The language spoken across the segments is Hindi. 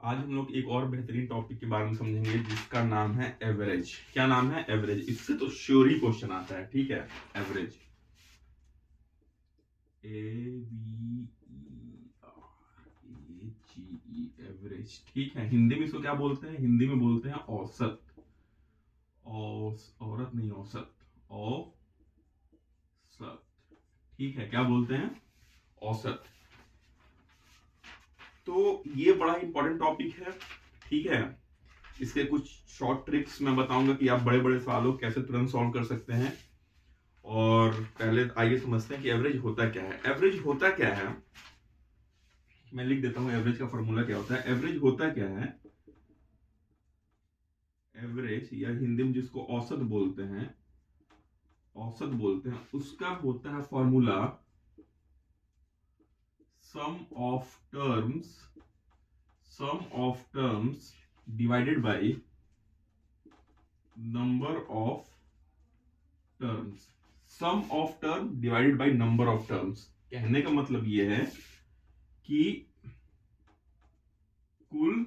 आज हम लोग एक और बेहतरीन टॉपिक के बारे में समझेंगे जिसका नाम है एवरेज। क्या नाम है? एवरेज। इससे तो श्योर ही क्वेश्चन आता है, ठीक है। एवरेज, AVERAGE, एवरेज, ठीक है। हिंदी में इसको क्या बोलते हैं? हिंदी में बोलते हैं औसत। औरत नहीं, औसत। औसत, ठीक है। क्या बोलते हैं? औसत। तो ये बड़ा इंपॉर्टेंट टॉपिक है, ठीक है। इसके कुछ शॉर्ट ट्रिक्स मैं बताऊंगा कि आप बड़े बड़े सवालों को कैसे तुरंत सॉल्व कर सकते हैं। और पहले आइए समझते हैं कि एवरेज होता क्या है। एवरेज होता क्या है, मैं लिख देता हूं एवरेज का फॉर्मूला क्या होता है। एवरेज होता क्या है? एवरेज या हिंदी में जिसको औसत बोलते हैं, औसत बोलते हैं, उसका होता है formula sum of terms, sum of terms divided by number of terms. Sum of term divided by number of terms. कहने का मतलब यह है कि कुल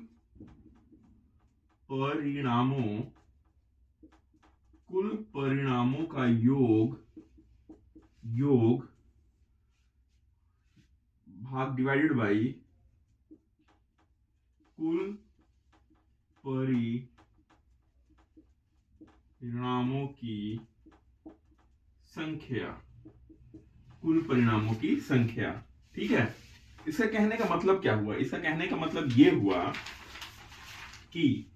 परिणामों, कुल परिणामों का योग, योग भाग डिवाइडेड बाय कुल परिणामों की संख्या, कुल परिणामों की संख्या, ठीक है। इसका कहने का मतलब क्या हुआ? इसका कहने का मतलब यह हुआ कि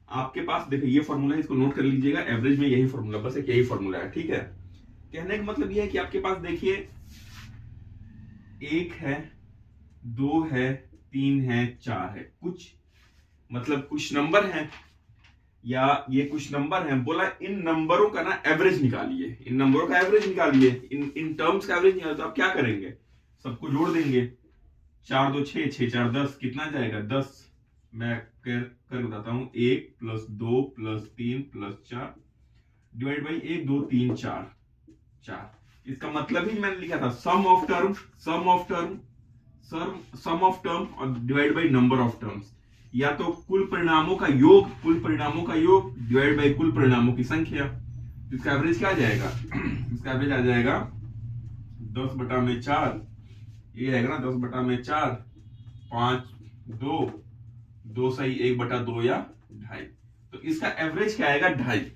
आपके पास देखिए ये फॉर्मूला है, इसको नोट कर लीजिएगा। एवरेज में यही फॉर्मूला, बस एक यही फॉर्मूला है, ठीक है। कहने का मतलब यह है कि आपके पास देखिए 1 है, 2 है, 3 है, 4 है, कुछ मतलब कुछ नंबर हैं, या ये कुछ नंबर हैं। बोला इन नंबरों का ना एवरेज निकालिए, इन नंबरों का एवरेज निकालिए, इन टर्म्स का एवरेज निकालिए। तो आप क्या करेंगे? सबको जोड़ देंगे। 4 2 6, 6 4 10, कितना जाएगा? 10। मैं कर बताता हूं। 1 + 2 + 3 + 4 डिवाइड बाई 1 2 3 4, 4। इसका मतलब ही मैंने लिखा था sum of term, sum of term, sum of term और divide by number of terms. या तो कुल परिणामों का योग, कुल परिणामों का योग डिवाइड बाई कुल परिणामों की संख्या। इसका एवरेज क्या आ जाएगा? इसका एवरेज आ जाएगा 10/4। ये आएगा ना 10/4, 5 2, 2 सही 1/2 या 2.5। तो इसका एवरेज क्या आएगा? 2.5,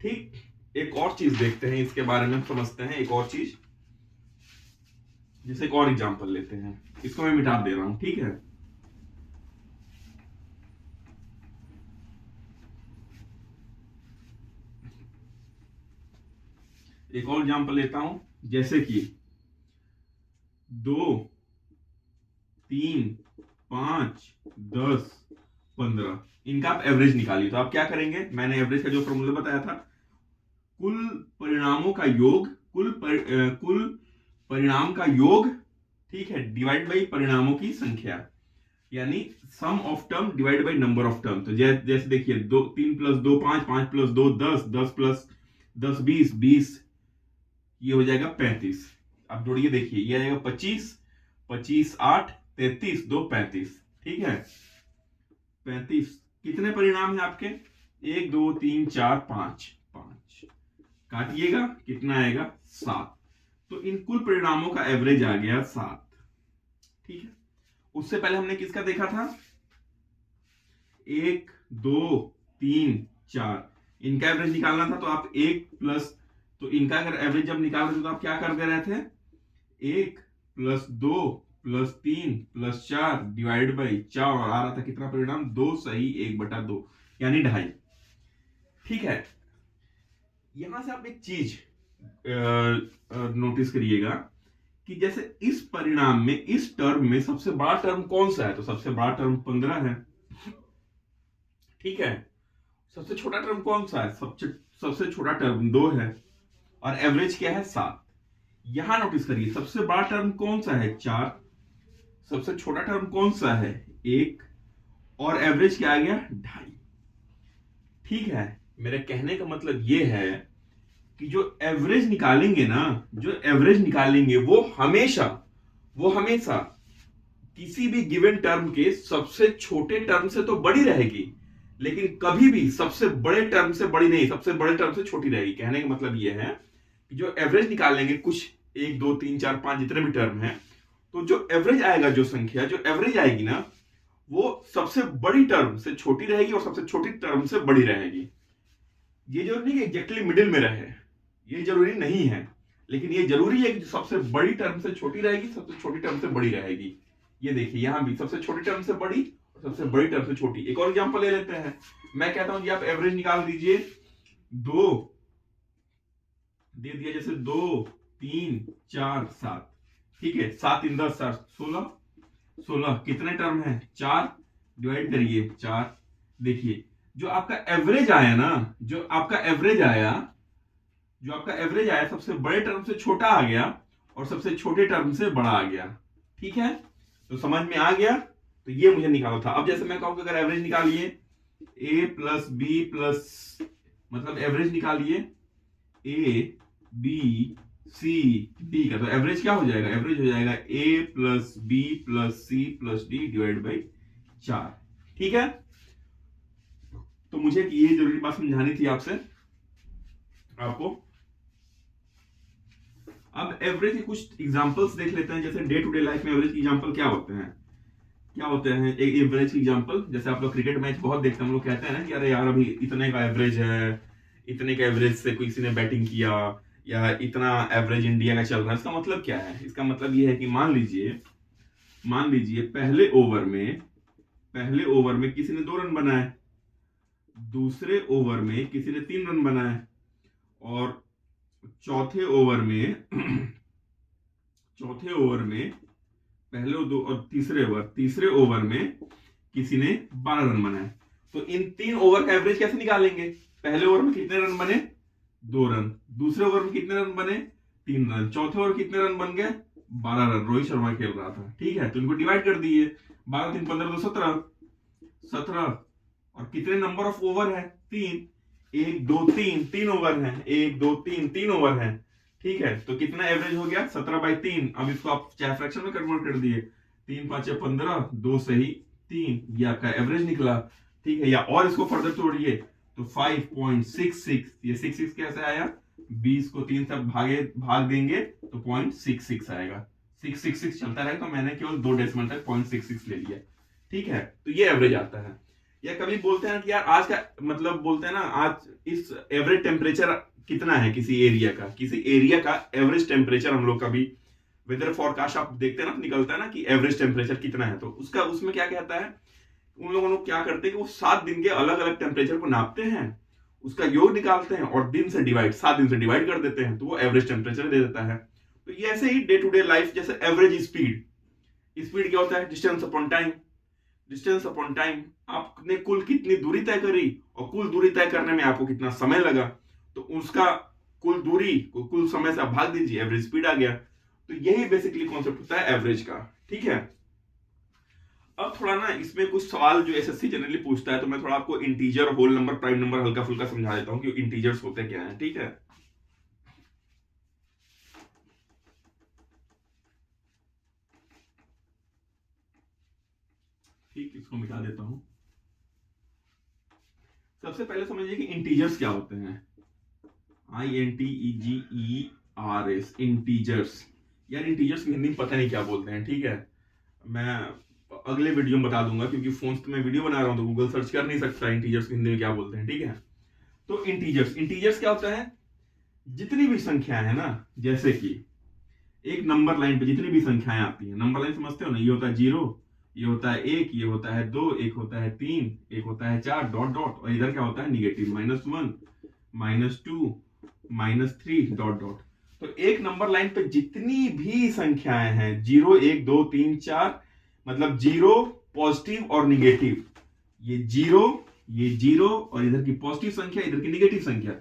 ठीक। एक और चीज देखते हैं, इसके बारे में समझते हैं एक और चीज। जैसे एक और एग्जांपल लेते हैं, इसको मैं मिटा दे रहा हूं, ठीक है। एक और एग्जांपल लेता हूं, जैसे कि 2 3 5 10 15, इनका आप एवरेज निकालिए। तो आप क्या करेंगे? मैंने एवरेज का जो फॉर्मूला बताया था, कुल परिणामों का योग, कुल परिणाम का योग, ठीक है, डिवाइड बाई परिणामों की संख्या, यानी sum of term divide by number of term. तो जैसे देखिए 3 + 2 5, 5 + 2 10, 10 + 10 20, 20, ये हो जाएगा 35। अब जोड़िए, देखिए ये आ जाएगा 25, 25 8 33, 2 35, ठीक है। 35। कितने परिणाम है आपके? 1 2 3 4 5, 5 काटिएगा, कितना आएगा? 7। तो इन कुल परिणामों का एवरेज आ गया 7, ठीक है। उससे पहले हमने किसका देखा था? 1 2 3 4, इनका एवरेज निकालना था। तो आप 1 प्लस, तो इनका अगर एवरेज जब निकाल रहे थे तो आप क्या कर दे रहे थे? 1 + 2 + 3 + 4 डिवाइड बाई 4, और आ रहा था कितना परिणाम? 2 सही 1/2, यानी 2.5, ठीक है। यहां से आप एक चीज नोटिस करिएगा कि जैसे इस परिणाम में, इस टर्म में सबसे बड़ा टर्म कौन सा है? तो सबसे बड़ा टर्म 15 है, ठीक है। सबसे छोटा टर्म कौन सा है? सबसे छोटा टर्म 2 है, और एवरेज क्या है? 7। यहां नोटिस करिए, सबसे बड़ा टर्म कौन सा है? 4। सबसे छोटा टर्म कौन सा है? 1, और एवरेज क्या आ गया? 2.5, ठीक है। मेरे कहने का मतलब यह है कि जो एवरेज निकालेंगे ना, जो एवरेज निकालेंगे वो हमेशा, वो हमेशा किसी भी गिवन टर्म के सबसे छोटे टर्म से तो बड़ी रहेगी, लेकिन कभी भी सबसे बड़े टर्म से बड़ी नहीं, सबसे बड़े टर्म से छोटी रहेगी। कहने का मतलब यह है कि जो एवरेज निकालेंगे, कुछ 1 2 3 4 5 जितने भी टर्म है, तो जो एवरेज आएगा, जो संख्या जो एवरेज आएगी ना, वो सबसे बड़ी टर्म से छोटी रहेगी और सबसे छोटी टर्म से बड़ी रहेगी। ये जरूरी नहीं कि एग्जैक्टली मिडिल में रहे, ये जरूरी नहीं है, लेकिन ये जरूरी है कि सबसे बड़ी टर्म से छोटी रहेगी, सबसे छोटी टर्म से बड़ी रहेगी। ये देखिए यहां भी सबसे छोटी टर्म से बड़ी और सबसे बड़ी टर्म से छोटी। एक और एग्जांपल ले लेते हैं। मैं कहता हूं कि आप एवरेज निकाल दीजिए। 2 दे दिया, जैसे 2 3 4 7, ठीक है, 7 3 10 16 16 कितने टर्म है? 4, डिवाइड करिए 4। देखिए जो आपका एवरेज आया ना, जो आपका एवरेज आया सबसे बड़े टर्म से छोटा आ गया और सबसे छोटे टर्म से बड़ा आ गया। ठीक है, तो समझ में आ गया। तो ये मुझे निकाला था। अब जैसे मैं कहूं कि अगर एवरेज निकालिए a प्लस बी प्लस, मतलब एवरेज निकालिए a b c d का, तो एवरेज क्या हो जाएगा? एवरेज हो जाएगा a plus B plus c plus d divide by 4। ठीक है, तो मुझे ये जरूरी बात समझानी थी आपको। अब एवरेज के कुछ एग्जांपल्स देख लेते हैं। जैसे डे टू डे लाइफ में एवरेज के एग्जांपल क्या होते हैं? एक एवरेज की एग्जांपल, जैसे आप लोग क्रिकेट मैच बहुत देखते हैं, हम लोग कहते हैं ना कि अरे यार अभी इतने का एवरेज है, इतने का एवरेज से किसी ने बैटिंग किया, या इतना एवरेज इंडिया का चल रहा है। इसका मतलब क्या है? इसका मतलब ये है कि मान लीजिए पहले ओवर में किसी ने 2 रन बनाए, दूसरे ओवर में किसी ने 3 रन बनाए, और चौथे ओवर में पहले 2 और तीसरे ओवर में किसी ने 12 रन बनाए। तो इन 3 ओवर का एवरेज कैसे निकालेंगे? पहले ओवर में कितने रन बने? 2 रन। दूसरे ओवर में कितने रन बने? 3 रन। चौथे ओवर कितने रन बन गए? 12 रन। रोहित शर्मा खेल रहा था। ठीक है, तो इनको डिवाइड कर दिए। 12 3 15 2 17 और कितने नंबर ऑफ ओवर है? 3। 1 2 3 3 ओवर है। 1 2 3 3 ओवर है। ठीक है, तो कितना एवरेज हो गया? 17/3। अब इसको आप चाहे फ्रैक्शन में कन्वर्ट कर दिए, 3 5 15, 2 सही 3, ये आपका एवरेज निकला। ठीक है, या और इसको फर्दर तोड़िए तो 5.66। ये 66 कैसे आया? 20 को 3 से भाग देंगे तो 0.66 आएगा। 666 चलता रहेगा, तो मैंने केवल 2 डेसिमल तक 0.66 ले लिया। ठीक है, तो ये एवरेज आता है। या कभी बोलते हैं कि यार आज का, मतलब बोलते हैं ना, आज इस एवरेज टेम्परेचर कितना है किसी एरिया का एवरेज टेम्परेचर। हम लोग कभी वेदर फॉरकास्ट आप देखते हैं ना, निकलता है ना कि एवरेज टेम्परेचर कितना है, तो उसमें क्या कहता है, उन लोगों को क्या करते हैं कि वो 7 दिन के अलग अलग टेम्परेचर को नापते हैं, उसका योग निकालते हैं और 7 दिन से डिवाइड कर देते हैं, तो वो एवरेज टेम्परेचर दे देता है। तो ये ऐसे ही डे टू डे लाइफ, जैसे एवरेज स्पीड क्या होता है? Distance upon time. आपने कुल कितनी दूरी तय करी और कुल दूरी तय करने में आपको कितना समय लगा, तो उसका कुल समय से आप भाग दीजिए, एवरेज स्पीड आ गया। तो यही बेसिकली कॉन्सेप्ट होता है एवरेज का। ठीक है, अब थोड़ा ना इसमें कुछ सवाल जो एसएससी जनरली पूछता है, तो मैं थोड़ा आपको integer, whole number, prime number हल्का फुल्का समझा देता हूं कि इंटीजर्स होते क्या हैं। ठीक है, इसको मिटा देता हूं। सबसे पहले समझिए कि इंटीजर्स क्या होते हैं। INTEGERS, integers. यार इंटीजर्स की हिंदी में पता नहीं क्या बोलते हैं। ठीक है, मैं अगले वीडियो में बता दूंगा, क्योंकि फोन से मैं वीडियो बना रहा हूं तो गूगल सर्च कर नहीं सकता इंटीजर्स की हिंदी में क्या बोलते हैं। ठीक है, तो इंटीजर्स क्या होता है? जितनी भी संख्याएं है ना, जैसे कि एक नंबर लाइन पे जितनी भी संख्याएं आती हैं, नंबर लाइन समझते हो ना, ये होता है 0, ये होता है 1, ये होता है 2, एक होता है 3, एक होता है 4, डॉट डॉट, और इधर क्या होता है? Negative, -1, -2, -3, dot dot. तो एक नंबर लाइन पे जितनी भी संख्याएं हैं, 0 1 2 3 4, मतलब 0 पॉजिटिव और निगेटिव, ये 0 और इधर की पॉजिटिव संख्या, इधर की निगेटिव संख्या,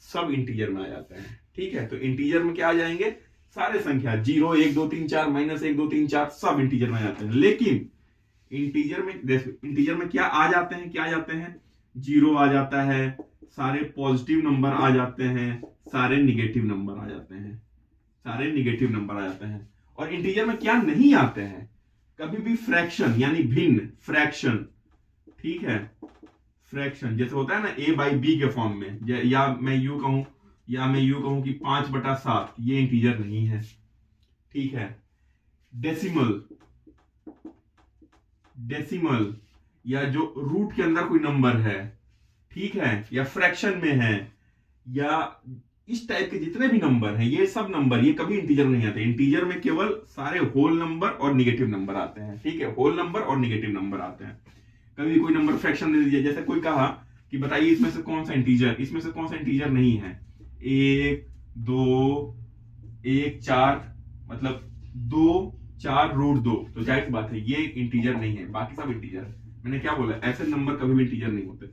सब इंटीजर में आ जाते हैं। ठीक है, तो इंटीजर में क्या आ जाएंगे? सारे संख्या 0 1 2 3 4, -1 2 3 4, सब इंटीजर में आ जाते हैं। लेकिन इंटीजर में क्या आ जाते हैं? 0 आ जाता है, सारे पॉजिटिव नंबर आ जाते हैं, सारे निगेटिव नंबर आ जाते हैं, और इंटीजर में क्या नहीं आते हैं? कभी भी फ्रैक्शन यानी भिन्न, फ्रैक्शन, ठीक है, फ्रैक्शन जैसे होता है ना a बाई बी के फॉर्म में, या मैं यूं कहूं कि 5/7, ये इंटीजर नहीं है, ठीक है। डेसिमल, डेसिमल या जो रूट के अंदर कोई नंबर है, ठीक है, या फ्रैक्शन में है, या इस टाइप के जितने भी नंबर हैं, ये सब नंबर ये कभी इंटीजर नहीं आते। इंटीजर में केवल सारे होल नंबर और निगेटिव नंबर आते हैं, ठीक है, होल नंबर और निगेटिव नंबर आते हैं। कभी कोई नंबर फ्रैक्शन दे दीजिए, जैसे कोई कहा कि बताइए इसमें से कौन सा इंटीजर, इसमें से कौन सा इंटीजर नहीं है, 1 2 1 4, मतलब 2 4 रूट 2, तो जाहिर सी बात है ये इंटीजर नहीं है, बाकी सब इंटीजर है। मैंने क्या बोला, ऐसे नंबर कभी भी इंटीजर नहीं होते।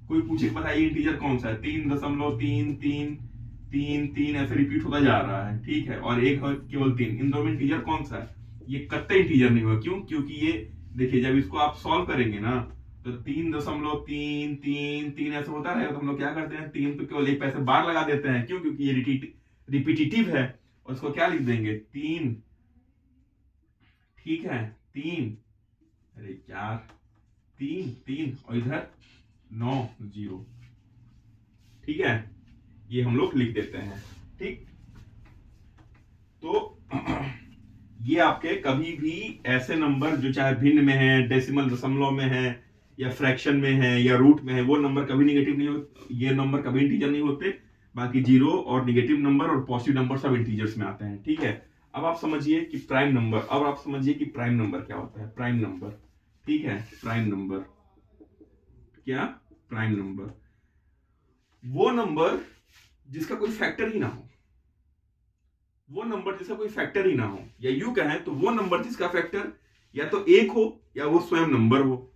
कोई पूछे बताइए इंटीजर कौन सा है, 3.33 ऐसे रिपीट होता जा रहा है, ठीक है, और एक केवल 3, इन दोनों में इंटीजर कौन सा है, ये कत्ते इंटीजर नहीं हुआ। क्यों? क्योंकि ये देखिए जब इसको आप सॉल्व करेंगे ना तो 3.333 ऐसे होता रहेगा, तो हम लोग क्या करते हैं 3 पे केवल एक पैसे बार लगा देते हैं। क्यों? क्योंकि ये रिपीटिटिव है, और इसको क्या लिख देंगे 3, ठीक है, 3, अरे यार 3 और इधर 9 0, ठीक है, ये हम लोग लिख देते हैं, ठीक। तो ये आपके कभी भी ऐसे नंबर जो चाहे भिन्न में है, डेसिमल दशमलव में है, या फ्रैक्शन में है, या रूट में है, वो नंबर कभी निगेटिव नहीं होते, ये नंबर कभी इंटीजर नहीं होते। बाकी जीरो और निगेटिव नंबर और पॉजिटिव नंबर सब इंटीजर्स में आते हैं, ठीक है। अब आप समझिए कि प्राइम नंबर, क्या होता है, प्राइम नंबर, ठीक है। प्राइम नंबर क्या? प्राइम नंबर वो नंबर जिसका कोई फैक्टर ही ना हो, या यूं कहें तो वो नंबर जिसका फैक्टर या तो 1 हो या वो स्वयं नंबर हो।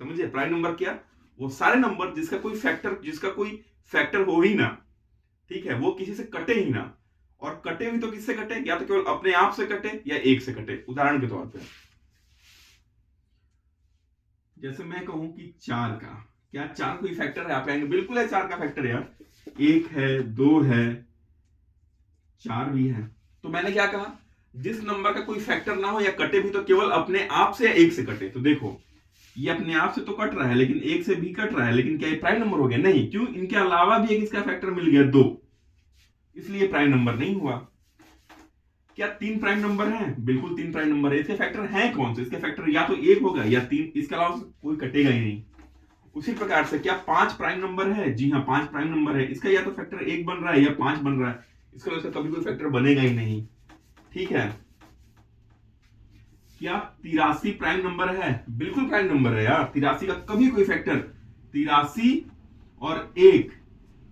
समझिए, प्राइम नंबर क्या? वो सारे नंबर जिसका कोई फैक्टर हो ही ना, ठीक है, वो किसी से कटे ही ना, और कटे भी तो किससे कटे, या तो केवल अपने आप से कटे या 1 से कटे। उदाहरण के तौर पे जैसे मैं कहूं कि 4 का, क्या 4 कोई फैक्टर है? आप कहेंगे बिल्कुल है, 4 का फैक्टर है यार, 1 है, 2 है, 4 भी है। तो मैंने क्या कहा, जिस नंबर का कोई फैक्टर ना हो या कटे भी तो केवल अपने आप से या 1 से कटे। तो देखो ये अपने आप से तो कट रहा है, लेकिन 1 से भी कट रहा है, लेकिन क्या ये प्राइम नंबर हो गया? नहीं। क्यों? इनके अलावा भी एक इसका फैक्टर मिल गया 2, इसलिए प्राइम नंबर नहीं हुआ। क्या 3 प्राइम नंबर है? बिल्कुल 3 प्राइम नंबर है। इसके फैक्टर हैं कौन से? इसके फैक्टर या तो 1 होगा या 3, इसके अलावा कोई कटेगा ही नहीं। उसी प्रकार से क्या 5 प्राइम नंबर है? जी हाँ 5 प्राइम नंबर है। इसका या तो फैक्टर 1 बन रहा है या 5 बन रहा है, इसका वजह से कभी कोई फैक्टर बनेगा ही नहीं, ठीक है। क्या 83 प्राइम नंबर है? बिल्कुल प्राइम नंबर है यार, 83 का कभी कोई फैक्टर, 83 और 1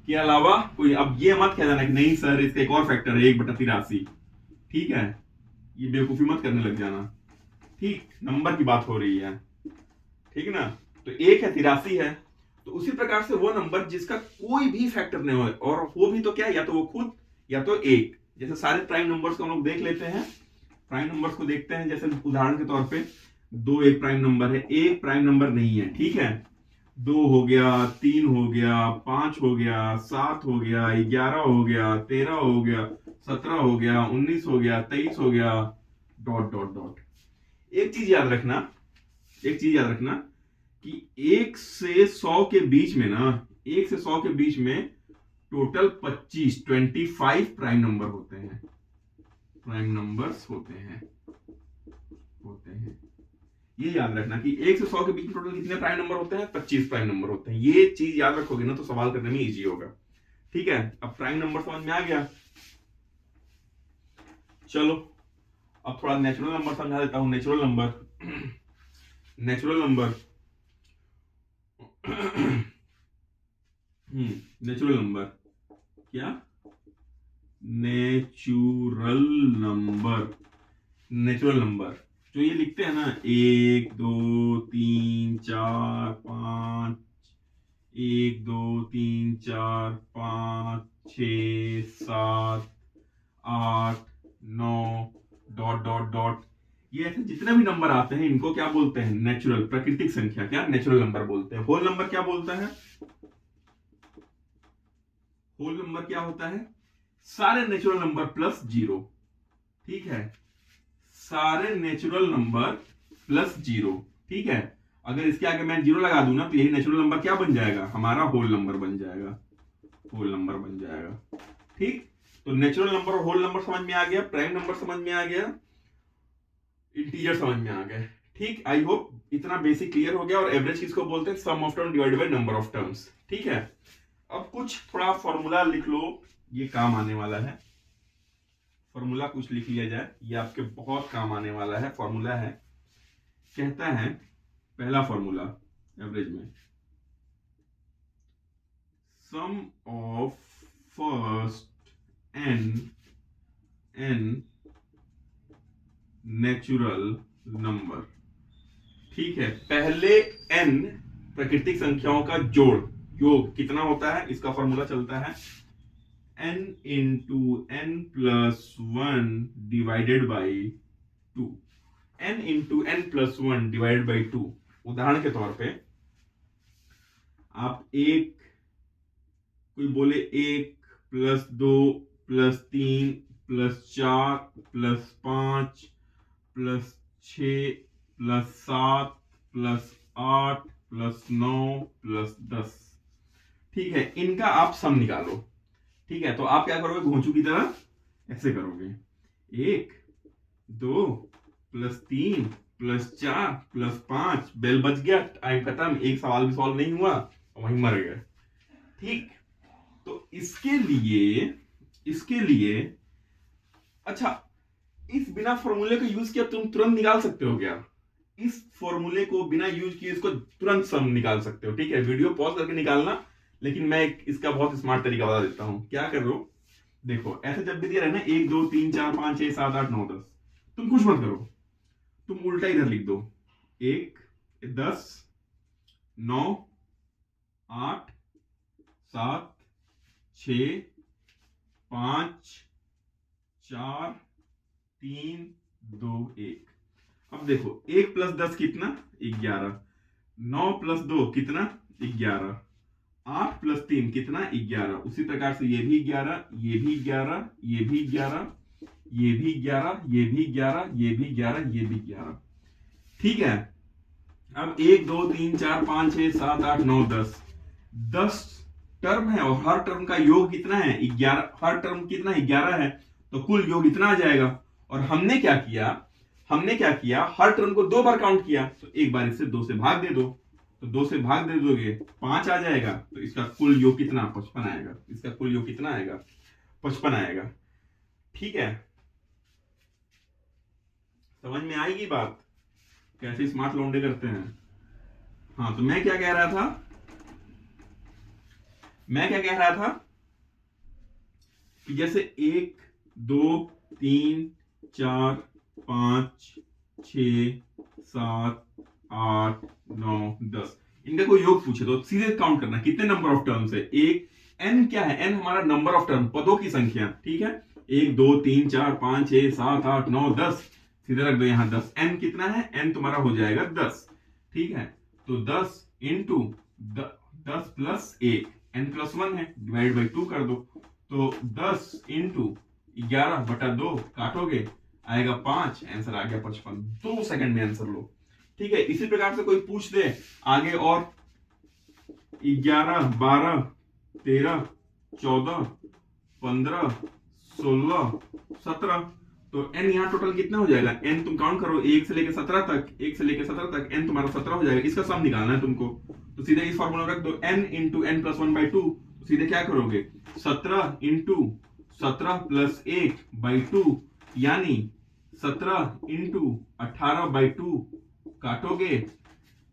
के अलावा कोई, अब ये मत कह देना कि नहीं सर इसका एक और फैक्टर है 1/83, ठीक है, ये बेवकूफी मत करने लग जाना, ठीक, नंबर की बात हो रही है, ठीक है ना। तो 1 है, 83 है। तो उसी प्रकार से वो नंबर जिसका कोई भी फैक्टर नहीं हो, और वो भी तो क्या, या तो वो खुद या तो 1। जैसे सारे प्राइम नंबर्स को हम लोग देख लेते हैं, प्राइम नंबर्स को देखते हैं। जैसे उदाहरण के तौर पे 2 एक प्राइम नंबर है, 1 प्राइम नंबर नहीं है, ठीक है। 2 हो गया, 3 हो गया, 5 हो गया, 7 हो गया, 11 हो गया, 13 हो गया, 17 हो गया, 19 हो गया, 23 हो गया, डॉट डॉट डॉट। एक चीज याद रखना कि 1 से 100 के बीच में ना, 1 से 100 के बीच में टोटल 25 प्राइम नंबर होते हैं, प्राइम नंबर्स होते हैं। ये याद रखना कि 1 से 100 के बीच में टोटल कितने प्राइम नंबर होते हैं? 25 प्राइम नंबर होते हैं। ये चीज याद रखोगे ना तो सवाल करने में इजी होगा, ठीक है। अब प्राइम नंबर समझ में आ गया। चलो अब थोड़ा नेचुरल नंबर समझा देता हूं। नेचुरल नंबर क्या? नेचुरल नंबर जो ये लिखते हैं ना, 1 2 3 4 5, 1 2 3 4 5 6 7 8 9 डॉट डॉट डॉट, ये ऐसे जितने भी नंबर आते हैं इनको क्या बोलते हैं? नेचुरल, प्राकृतिक संख्या क्या नेचुरल नंबर बोलते हैं। होल नंबर क्या बोलता है? होल नंबर क्या होता है? सारे नेचुरल नंबर प्लस 0, ठीक है, सारे नेचुरल नंबर प्लस 0। ठीक है, अगर इसके आगे मैं 0 लगा दूं ना तो यही नेचुरल नंबर क्या बन जाएगा, हमारा होल नंबर बन जाएगा, होल नंबर बन जाएगा। ठीक, तो नेचुरल नंबर और होल नंबर समझ में आ गया, प्राइम नंबर समझ में आ गया, इंटीजर समझ में आ गए। ठीक, आई होप इतना बेसिक क्लियर हो गया। और एवरेज किसको बोलते हैं, sum of term divided by number of terms. ठीक है, अब कुछ थोड़ा फॉर्मूला लिख लो, ये काम आने वाला है। फॉर्मूला कुछ लिख लिया जाए, ये आपके बहुत काम आने वाला है। फॉर्मूला है, कहता है पहला फॉर्मूला एवरेज में, sum of first n natural number. ठीक है, पहले n प्राकृतिक संख्याओं का जोड़, योग कितना होता है, इसका फॉर्मूला चलता है n into n plus 1 divided by 2। n into n plus 1 divided by 2। उदाहरण के तौर पे आप एक, कोई बोले 1 plus 2 plus 3 plus 4 plus 5 plus 6 plus 7 plus 8 plus 9 plus 10। ठीक है, इनका आप सम निकालो। ठीक है, तो आप क्या करोगे, घोंचू की तरह ऐसे करोगे, 1 2 प्लस 3 प्लस 4 प्लस 5, बेल बज गया, टाइम खत्म, एक सवाल भी सॉल्व नहीं हुआ, वहीं मर गए। ठीक, तो इसके लिए अच्छा, इस बिना फॉर्मूले को यूज किया तुम तुरंत निकाल सकते हो क्या, इस फॉर्मूले को बिना यूज किए इसको तुरंत सम निकाल सकते हो। ठीक है, वीडियो पॉज करके निकालना, लेकिन मैं इसका बहुत स्मार्ट तरीका बता देता हूं। क्या कर लो, देखो ऐसे जब भी दिया रहे ना 1 2 3 4 5 6 7 8 9 10, तुम कुछ मत करो, तुम उल्टा इधर लिख दो, 1 10 9 8 7 6 5 4 3 2 1। अब देखो 1 प्लस 10 कितना, 11, 9 प्लस 2 कितना, 11, 8 प्लस 3 कितना, 11। उसी प्रकार से ये भी 11, ये भी 11, ये भी 11, ये भी 11, ये भी 11, ये भी 11, ये भी 11। ठीक है, अब 1 2 3 4 5 6 7 8 9 10, 10 टर्म है और हर टर्म का योग कितना है, 11। हर टर्म कितना, 11 है, तो कुल योग इतना आ जाएगा। और हमने क्या किया, हर टर्म को 2 बार काउंट किया, तो एक बार इसे 2 से भाग दे दो, तो 2 से भाग दे दोगे 5 आ जाएगा, तो इसका कुल योग कितना, 55 आएगा। इसका कुल योग कितना आएगा, 55 आएगा। ठीक है, समझ में आएगी बात, कैसे स्मार्ट लौंडे करते हैं। हाँ, तो मैं क्या कह रहा था कि जैसे 1 2 3 4 5 6 7 8 9 10, इनका कोई योग पूछे तो सीधे काउंट करना कितने नंबर ऑफ टर्म्स है। एक n क्या है, n हमारा नंबर ऑफ टर्म, पदों की संख्या। ठीक है, 1 2 3 4 5 6 7 8 9 10, सीधे रख दो यहां 10। n कितना है, n तुम्हारा हो जाएगा 10। ठीक है, तो 10 इंटू 10 प्लस 1, n प्लस 1 है, डिवाइड बाई 2 कर दो, तो 10 इंटू 11 बटा 2 काटोगे, आएगा 5, आंसर आ गया 55। 2 सेकंड में आंसर लो। ठीक है, इसी प्रकार से कोई पूछ दे आगे और 11 12 13 14 15 16 17, तो n यहाँ टोटल कितना हो जाएगा, n तुम काउंट करो 1 से लेकर 17 तक, 1 से लेकर 17 तक n तुम्हारा 17 हो जाएगा। इसका सम निकालना है तुमको, तो सीधे इस फॉर्मूला रख दो, n into n plus 1 by 2, तो सीधे क्या करोगे, 17 इंटू 17 प्लस 1 बाई 2, यानी 17 इंटू 18 बाई 2, काटोगे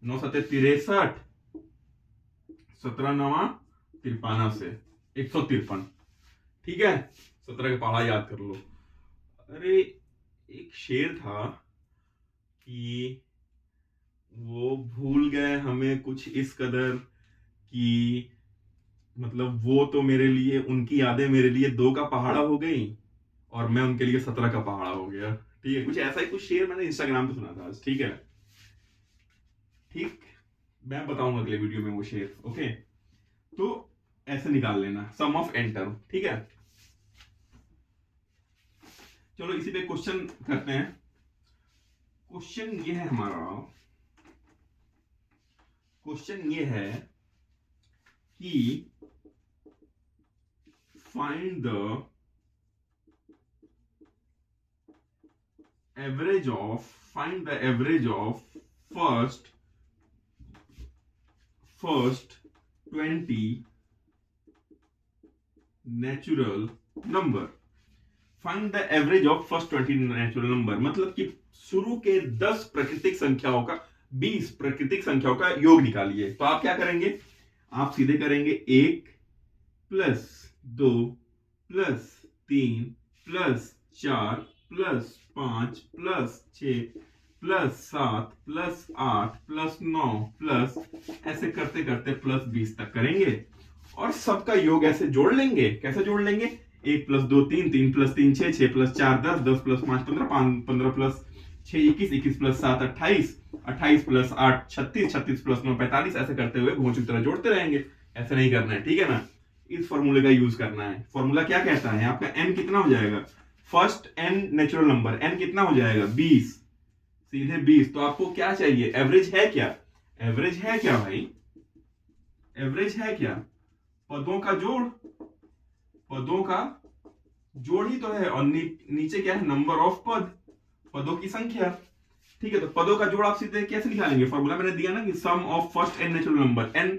9 7 63, 17 9 53 से 153। ठीक है, 17 का पहाड़ा याद कर लो। अरे एक शेर था कि वो भूल गए हमें कुछ इस कदर कि मतलब वो तो मेरे लिए, उनकी यादें मेरे लिए 2 का पहाड़ा हो गई और मैं उनके लिए 17 का पहाड़ा हो गया। ठीक है, कुछ ऐसा ही कुछ शेर मैंने इंस्टाग्राम पे सुना था आज। ठीक है, ठीक, मैं बताऊंगा अगले वीडियो में वो शेर। ओके, तो ऐसे निकाल लेना सम ऑफ n टर्म। ठीक है, चलो इसी पे क्वेश्चन करते हैं। क्वेश्चन ये है हमारा, क्वेश्चन ये है कि find the average of, find the average of first 20 natural number. Find the average of first 20 natural number, मतलब कि शुरू के 10 प्राकृतिक संख्याओं का, 20 प्राकृतिक संख्याओं का योग निकालिए। तो आप क्या करेंगे, आप सीधे करेंगे 1 plus 2 plus 3 plus 4 plus 5 plus 6 plus 7 plus 8 plus 9 plus, ऐसे करते करते प्लस 20 तक करेंगे और सबका योग ऐसे जोड़ लेंगे। कैसे जोड़ लेंगे, 1 plus 2 3, 3 plus 3 6, 6 plus 4 10, 10 plus 5 15, 15 plus 6 21, 21 plus 7 28, 28 plus 8 36, 36 plus 9 45, ऐसे करते हुए भोंसू की तरह जोड़ते रहेंगे। ऐसे नहीं करना है, ठीक है ना। इस फॉर्मूले का यूज करना है। फॉर्मूला क्या कहता है, आपका n कितना हो जाएगा, first n natural number, n कितना हो जाएगा 20, सीधे 20। तो आपको क्या चाहिए, एवरेज है क्या, एवरेज है क्या भाई, एवरेज है क्या, पदों का जोड़, पदों का जोड़ ही तो है, और नीचे क्या है, नंबर ऑफ पद, पदों की संख्या। ठीक है, तो पदों का जोड़ आप सीधे कैसे निकालेंगे, फॉर्मूला मैंने दिया ना कि sum of first n natural number, n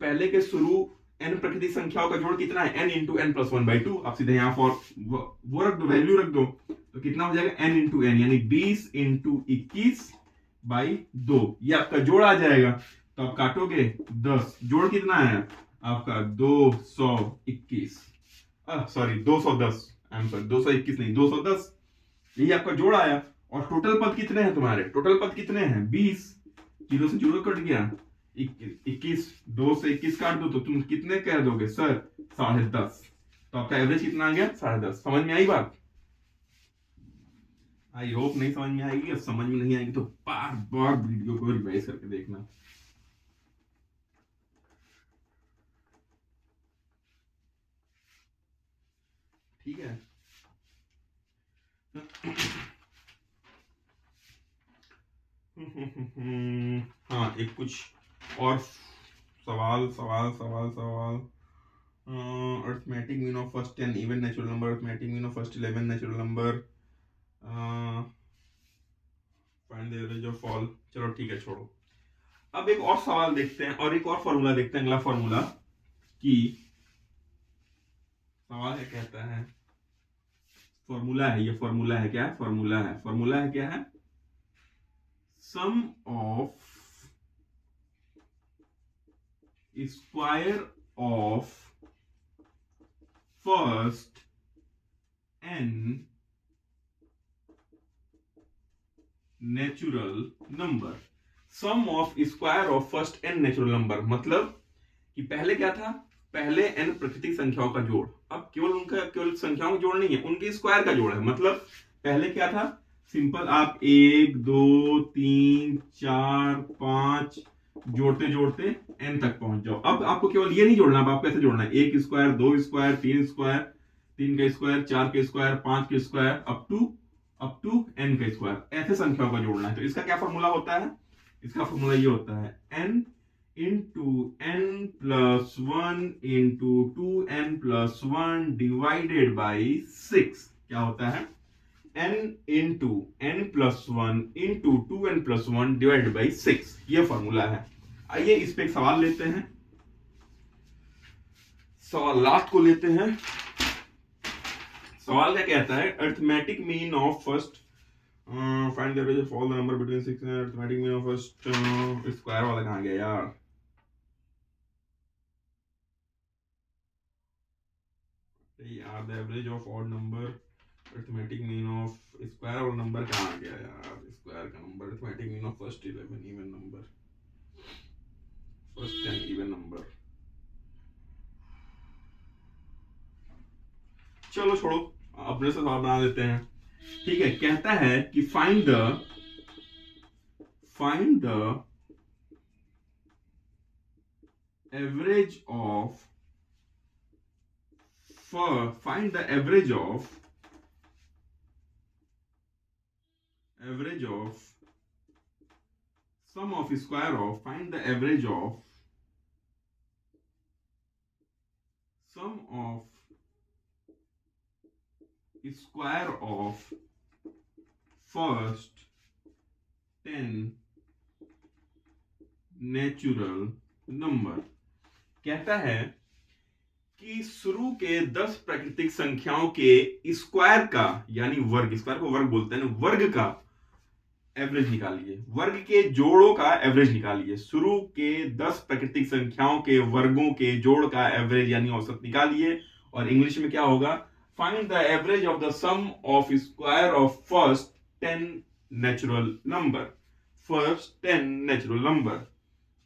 पहले के शुरू n प्राकृतिक संख्याओं का जोड़ कितना है, n इंटू n प्लस 1/2। आप सीधे यहाँ फॉर वो रख दो, वैल्यू रख दो, तो कितना हो जाएगा n इंटू n, यानी 20 इंटू 21/2, ये आपका जोड़ आ जाएगा। तो आप काटोगे 10, जोड़ कितना है आपका 221, सॉरी 210, आई एम सॉरी 221 नहीं 210, यही आपका जोड़ आया। और टोटल पद कितने हैं तुम्हारे, टोटल पद कितने हैं 20, 0 से 0 कट गया, 21, 2 से 21 काट दो तो तुम कितने कह दोगे सर 10.5। तो आपका एवरेज कितना आ गया 10.5। समझ में आई बात, आई होप नहीं समझ में आएगी, और समझ में नहीं आएगी तो बार बार वीडियो को रिवाइज करके देखना। ठीक है हाँ, एक कुछ और सवाल सवाल सवाल सवाल arithmetic mean of first 10 even natural number, arithmetic mean of first 11 natural number, find the average of all. चलो ठीक है, छोड़ो। अब एक और सवाल देखते हैं, और एक और फॉर्मूला देखते हैं, अगला फॉर्मूला कि सवाल है, कहता है, फॉर्मूला है, ये फॉर्मूला है, क्या है, फॉर्मूला है, फॉर्मूला है क्या है, sum of square of first n natural number, sum of square of first n natural number, मतलब कि पहले क्या था, पहले n प्राकृतिक संख्याओं का जोड़, अब केवल उनका, केवल संख्याओं का जोड़ नहीं है, उनके स्क्वायर का जोड़ है। मतलब पहले क्या था, सिंपल आप 1 2 3 4 5 जोड़ते जोड़ते n तक पहुंच जाओ। अब आपको केवल ये नहीं जोड़ना, अब आपको कैसे जोड़ना है, 1 स्क्वायर 2 स्क्वायर 3 स्क्वायर, 3 का स्क्वायर 4 के स्क्वायर 5 के स्क्वायर अप टू n का स्क्वायर, ऐसे संख्याओं का जोड़ना है। तो इसका क्या फॉर्मूला होता है, इसका फॉर्मूला ये होता है n into n plus 1 into 2n plus 1 divided by 6, क्या होता है n into n plus 1 into 2n plus 1 divided by 6, ये फॉर्मूला है। आइए इस पे एक सवाल लेते हैं, सवालात को लेते हैं। सवाल क्या कहता है, arithmetic mean of first, find the average of all the number between 6 and arithmetic mean of first, square वाला कहां गया यार, यार the average of odd number, arithmetic mean of square वाला नंबर कहां आ गया यार, स्क्वायर का number, arithmetic mean of first 11 even number, first 10 even number. चलो छोड़ो, अपने से सवाल बना देते हैं। ठीक है, कहता है कि find the average of find the average of sum of square of, find the average of sum of square of first 10 natural number. कहता है कि शुरू के 10 प्राकृतिक संख्याओं के स्क्वायर का, यानी वर्ग, स्क्वायर को वर्ग बोलते हैं ना, वर्ग का एवरेज निकालिए, वर्ग के जोड़ों का एवरेज निकालिए। शुरू के 10 प्राकृतिक संख्याओं के वर्गों के जोड़ का एवरेज यानी औसत निकालिए। और इंग्लिश में क्या होगा, find the average of the sum of square of first 10 natural number, first 10 natural number.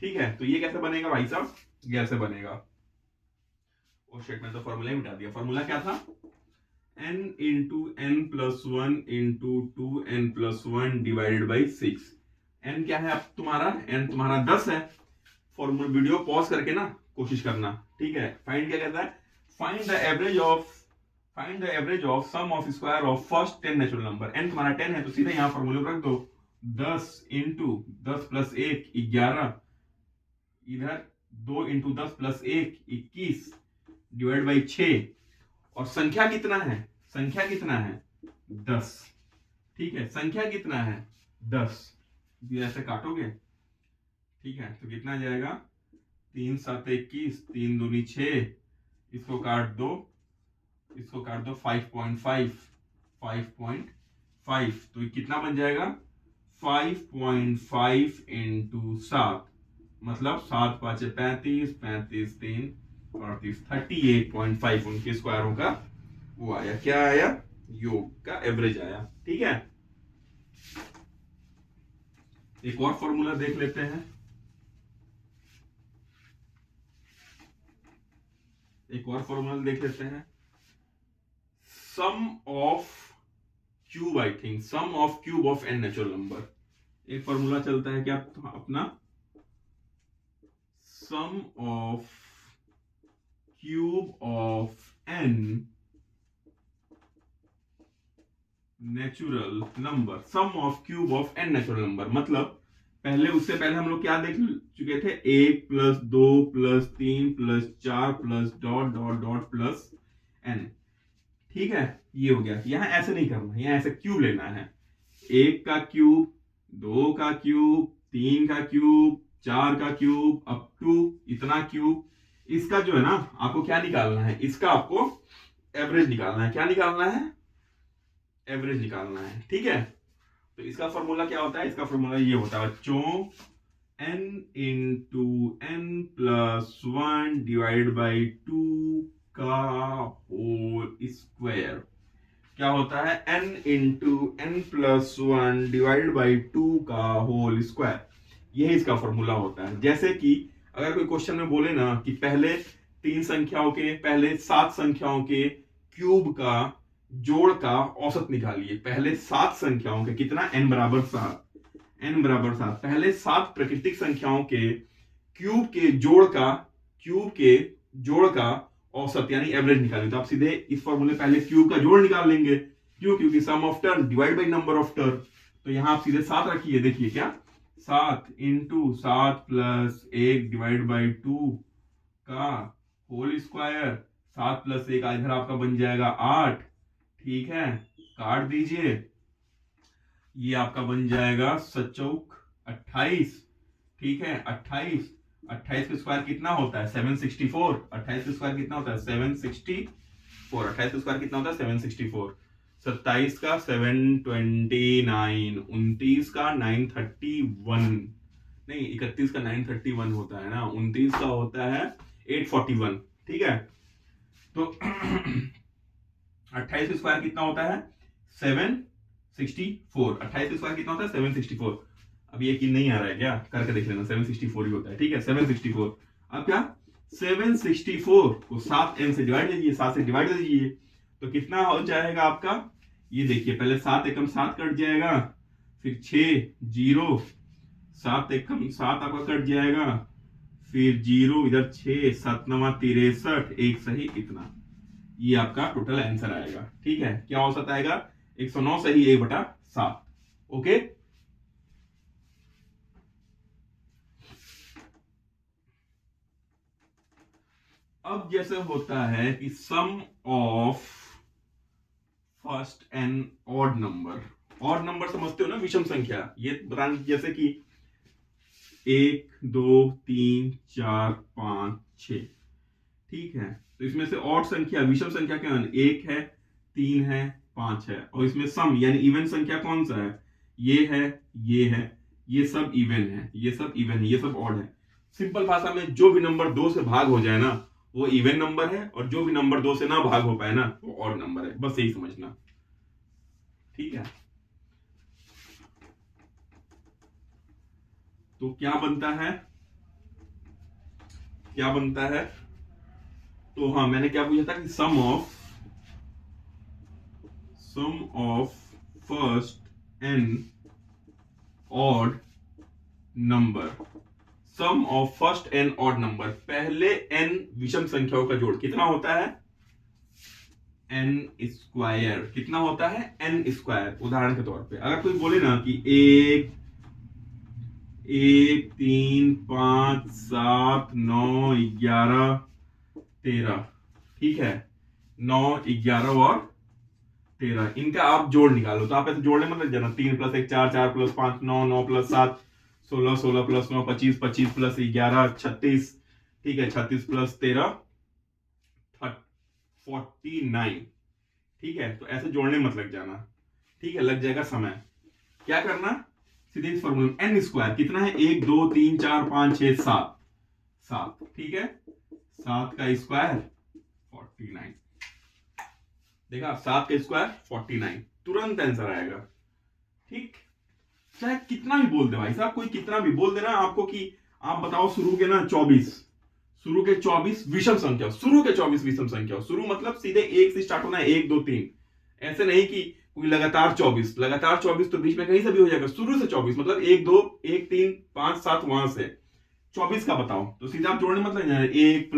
ठीक है, तो ये कैसे बनेगा भाई साहब, ये ऐसे बनेगा। और शेट में तो फॉर्मूला ही मिटा दिया। फॉर्मूला क्या था, n into n plus 1 into 2n plus 1 divided by 6। n क्या है अब तुम्हारा, n तुम्हारा 10 है। फॉर्मूला वीडियो पॉज करके ना कोशिश करना, ठीक है। फाइंड क्या कहता है, find the average of sum of square of first 10 natural number. n तुम्हारा 10 है तो सीधे यहां फॉर्मूले रख दो, 10 इंटू 10 प्लस 1 11, इधर 2 इंटू 10 प्लस 1 21 डिवाइड बाई 6। और संख्या कितना है, संख्या कितना है 10, ठीक है, संख्या कितना है 10। ये ऐसे काटोगे, ठीक है, तो कितना जाएगा, 3 7 21, 3 दूनी 6, इसको काट दो, इसको काट दो, 5.5 तो कितना बन जाएगा 5.5 इंटू 7, मतलब 7 5 35, 35 3 38, 38.5 उनके स्क्वायरों का वो आया, क्या आया, योग का एवरेज आया। ठीक है, एक और फॉर्मूला देख लेते हैं, एक और फॉर्मूला देख लेते हैं, sum of cube, I think sum of cube of n natural number. एक फॉर्मूला चलता है क्या अपना, sum of cube of n natural number, sum of cube of n natural number. मतलब पहले, उससे पहले हम लोग क्या देख चुके थे, 1 plus 2 plus 3 plus 4 plus dot dot dot plus N. ठीक है, ये हो गया। यहां ऐसे नहीं करना, यहां ऐसे क्यूब लेना है, 1 का क्यूब, 2 का क्यूब, 3 का क्यूब, 4 का क्यूब, अप टू इतना क्यूब। इसका जो है ना आपको क्या निकालना है, इसका आपको एवरेज निकालना है। क्या निकालना है, एवरेज निकालना है। ठीक है, तो इसका फॉर्मूला क्या होता है, इसका फॉर्मूला ये होता है बच्चों, n into n plus 1 divide by 2 का होल स्क्वायर। क्या होता है, n into n plus 1 divide by 2 का होल स्क्वायर। यही इसका फॉर्मूला होता है। जैसे कि अगर कोई क्वेश्चन में बोले ना कि पहले 3 संख्याओं के, पहले 7 संख्याओं के क्यूब का जोड़ का औसत निकालिए। पहले 7 संख्याओं के, कितना, n बराबर 7, n बराबर 7, पहले 7 प्राकृतिक संख्याओं के क्यूब के जोड़ का औसत यानी एवरेज निकालिए। तो आप सीधे इस फॉर्मूले पहले क्यूब का जोड़ निकाल लेंगे, क्यों, क्योंकि sum of term divide by number of term. तो यहां आप सीधे 7 रखिए, देखिए क्या, 7 इंटू 7 प्लस 1 डिवाइड बाई 2 का होल स्क्वायर, 7 प्लस 1 इधर आपका बन जाएगा 8। ठीक है, काट दीजिए, ये आपका बन जाएगा 7 चौक 28। ठीक है, 28 का स्क्वायर कितना होता है 764, 28 का स्क्वायर कितना होता है 764, 28 का स्क्वायर कितना होता है 764, 27 का 729, 29 का 931, नहीं 31 का 931 होता है ना, 29 का होता है 841। ठीक है, तो 28 स्क्वायर कितना होता है 764, 28 स्क्वायर कितना होता है 764। अब ये यकीन नहीं आ रहा है क्या, करके देख लेना, 764 ही होता है। ठीक है, 764। अब क्या, 764 को 7n से डिवाइड कीजिए, 7 से डिवाइड कीजिए, तो कितना हो जाएगा आपका, ये देखिए, पहले 7 एकम 7 कट जाएगा, फिर 6 0, 7 एकम 7 आपका कट जाएगा, फिर 0, इधर 6 7 9 63, एक सही इतना, ये आपका टोटल आंसर आएगा। ठीक है, क्या औसत आएगा 109 सही 1/7। ओके, अब जैसे होता है कि sum of first n odd number समझते हो ना, विषम संख्या, ये बताने जैसे कि 1 2 3 4 5 6, ठीक है। तो इसमें से ऑड संख्या, विषम संख्या क्या है? 1 है, 3 है, 5 है। और इसमें सम यानी इवन संख्या कौन सा है? ये है, ये है, ये सब इवन है, ये सब इवन है, ये सब ऑड है। सिंपल भाषा में जो भी नंबर 2 से भाग हो जाए ना वो इवन नंबर है, और जो भी नंबर 2 से ना भाग हो पाए ना वो ऑड नंबर है। बस यही समझना, ठीक है। तो क्या बनता है, क्या बनता है? तो हाँ, मैंने क्या पूछा था कि sum of first n odd number, sum of first n odd number, पहले एन विषम संख्याओं का जोड़ कितना होता है? N square. कितना होता है? N square. उदाहरण के तौर पे अगर कोई बोले ना कि 1 3 5 7 9 11 13, ठीक है, 9 11 और 13, इनका आप जोड़ निकालो। तो आप ऐसे जोड़ने मतलब जाना, 3 + 1 4, 4 + 5 9, 9 + 7 16, 16 + 9 25, 25 + 11 36, ठीक है, 36 + 13 49, ठीक है। तो ऐसे जोड़ने मत लग जाना, ठीक है, लग जाएगा समय। क्या करना? सीधे इस फॉर्मूला एन स्क्वायर कितना है? 1 2 3 4 5 6 7, 7, ठीक है, 7 का स्क्वायर 49। देखा, 7 का स्क्वायर 49, तुरंत आंसर आएगा, ठीक। चाहे कितना भी बोल दे भाई साहब, कोई कितना भी बोल देना आपको कि आप बताओ शुरू के ना 24, शुरू के 24 विषम संख्या, शुरू के 24 विषम संख्या, शुरू मतलब सीधे 1 से स्टार्ट होना है, 1 2 3, ऐसे नहीं कि कोई लगातार 24, लगातार 24 तो बीच में कहीं से भी हो जाएगा। शुरू से 24 मतलब 1 2 1 3 5 7, वहां से 24 का बताओ तो सीधे आप जोड़ने मतलब 1 +